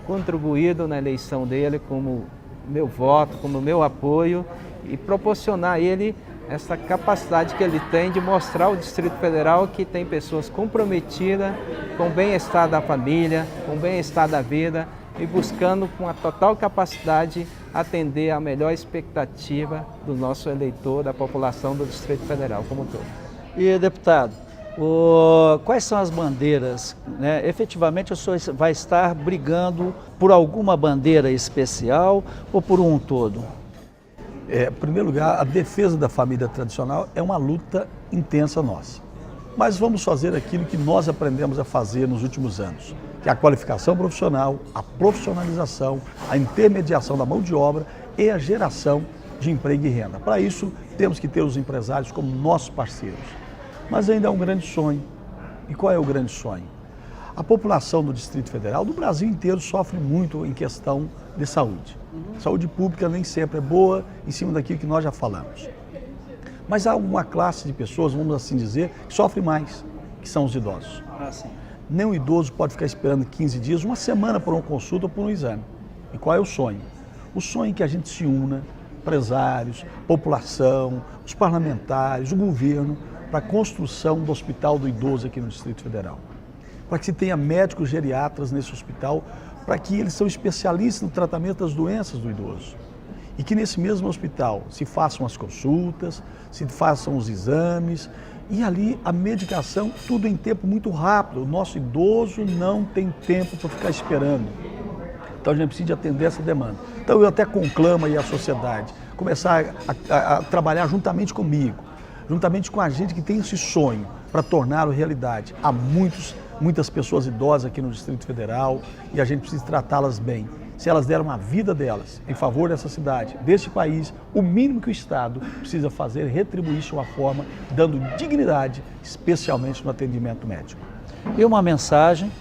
contribuído na eleição dele como meu voto, como meu apoio e proporcionar a ele essa capacidade que ele tem de mostrar ao Distrito Federal que tem pessoas comprometidas com o bem-estar da família, com o bem-estar da vida e buscando com a total capacidade atender a melhor expectativa do nosso eleitor, da população do Distrito Federal como um todo. E, deputado, quais são as bandeiras, né? Efetivamente o senhor vai estar brigando por alguma bandeira especial ou por um todo? Em primeiro lugar, a defesa da família tradicional é uma luta intensa nossa. Mas vamos fazer aquilo que nós aprendemos a fazer nos últimos anos, que é a qualificação profissional, a profissionalização, a intermediação da mão de obra e a geração de emprego e renda. Para isso, temos que ter os empresários como nossos parceiros. Mas ainda há um grande sonho. E qual é o grande sonho? A população do Distrito Federal, do Brasil inteiro, sofre muito em questão de saúde. Saúde pública nem sempre é boa, em cima daquilo que nós já falamos. Mas há uma classe de pessoas, vamos assim dizer, que sofre mais, que são os idosos. Nenhum idoso pode ficar esperando 15 dias, uma semana por uma consulta ou por um exame. E qual é o sonho? O sonho é que a gente se una, empresários, população, os parlamentares, o governo, para a construção do Hospital do Idoso aqui no Distrito Federal. Para que se tenha médicos geriatras nesse hospital, para que eles são especialistas no tratamento das doenças do idoso. E que nesse mesmo hospital se façam as consultas, se façam os exames e ali a medicação, tudo em tempo muito rápido. O nosso idoso não tem tempo para ficar esperando. Então a gente precisa atender essa demanda. Então eu até conclamo aí a sociedade, começar a trabalhar juntamente comigo, juntamente com a gente que tem esse sonho para torná-lo realidade. Há muitas pessoas idosas aqui no Distrito Federal e a gente precisa tratá-las bem. Se elas deram a vida delas em favor dessa cidade, deste país, o mínimo que o Estado precisa fazer é retribuir de uma forma, dando dignidade, especialmente no atendimento médico. E uma mensagem?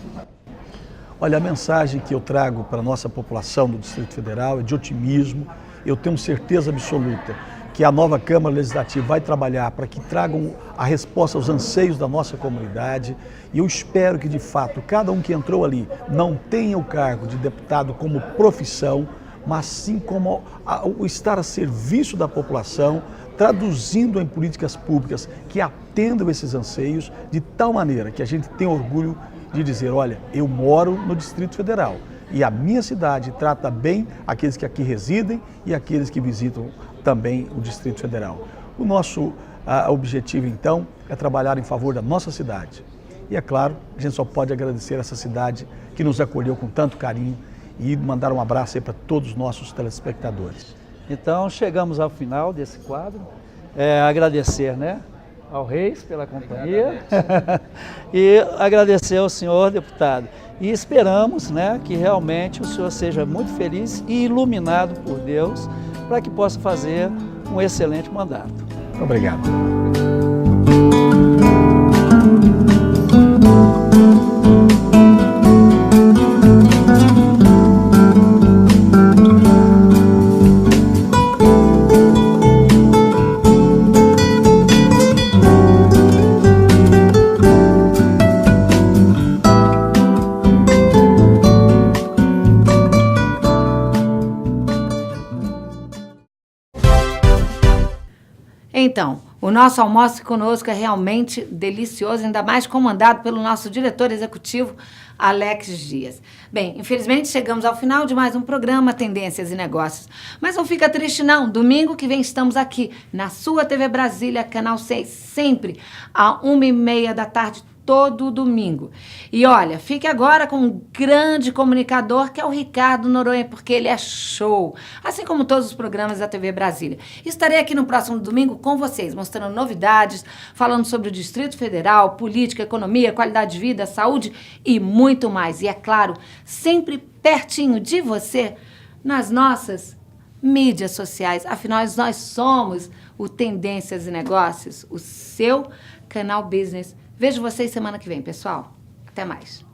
Olha, a mensagem que eu trago para a nossa população do Distrito Federal é de otimismo. Eu tenho certeza absoluta que a nova Câmara Legislativa vai trabalhar para que tragam a resposta aos anseios da nossa comunidade e eu espero que, de fato, cada um que entrou ali não tenha o cargo de deputado como profissão, mas sim como o estar a serviço da população, traduzindo em políticas públicas que atendam esses anseios de tal maneira que a gente tenha orgulho de dizer, olha, eu moro no Distrito Federal e a minha cidade trata bem aqueles que aqui residem e aqueles que visitam também o Distrito Federal. O nosso objetivo, então, é trabalhar em favor da nossa cidade. E, é claro, a gente só pode agradecer essa cidade que nos acolheu com tanto carinho e mandar um abraço aí para todos os nossos telespectadores. Então, chegamos ao final desse quadro. Agradecer, né, ao Reis pela companhia e agradecer ao senhor deputado. E esperamos, né, que realmente o senhor seja muito feliz e iluminado por Deus para que possa fazer um excelente mandato. Obrigado. Então, o nosso almoço conosco é realmente delicioso, ainda mais comandado pelo nosso diretor executivo, Alex Dias. Bem, infelizmente chegamos ao final de mais um programa Tendências e Negócios. Mas não fica triste não, domingo que vem estamos aqui na sua TV Brasília, Canal 6, sempre às 1h30 da tarde, todo domingo. E olha, fique agora com um grande comunicador que é o Ricardo Noronha, porque ele é show, assim como todos os programas da TV Brasília. Estarei aqui no próximo domingo com vocês, mostrando novidades, falando sobre o Distrito Federal, política, economia, qualidade de vida, saúde e muito mais. E é claro, sempre pertinho de você, nas nossas mídias sociais. Afinal, nós somos o Tendências e Negócios, o seu canal business. Vejo vocês semana que vem, pessoal. Até mais.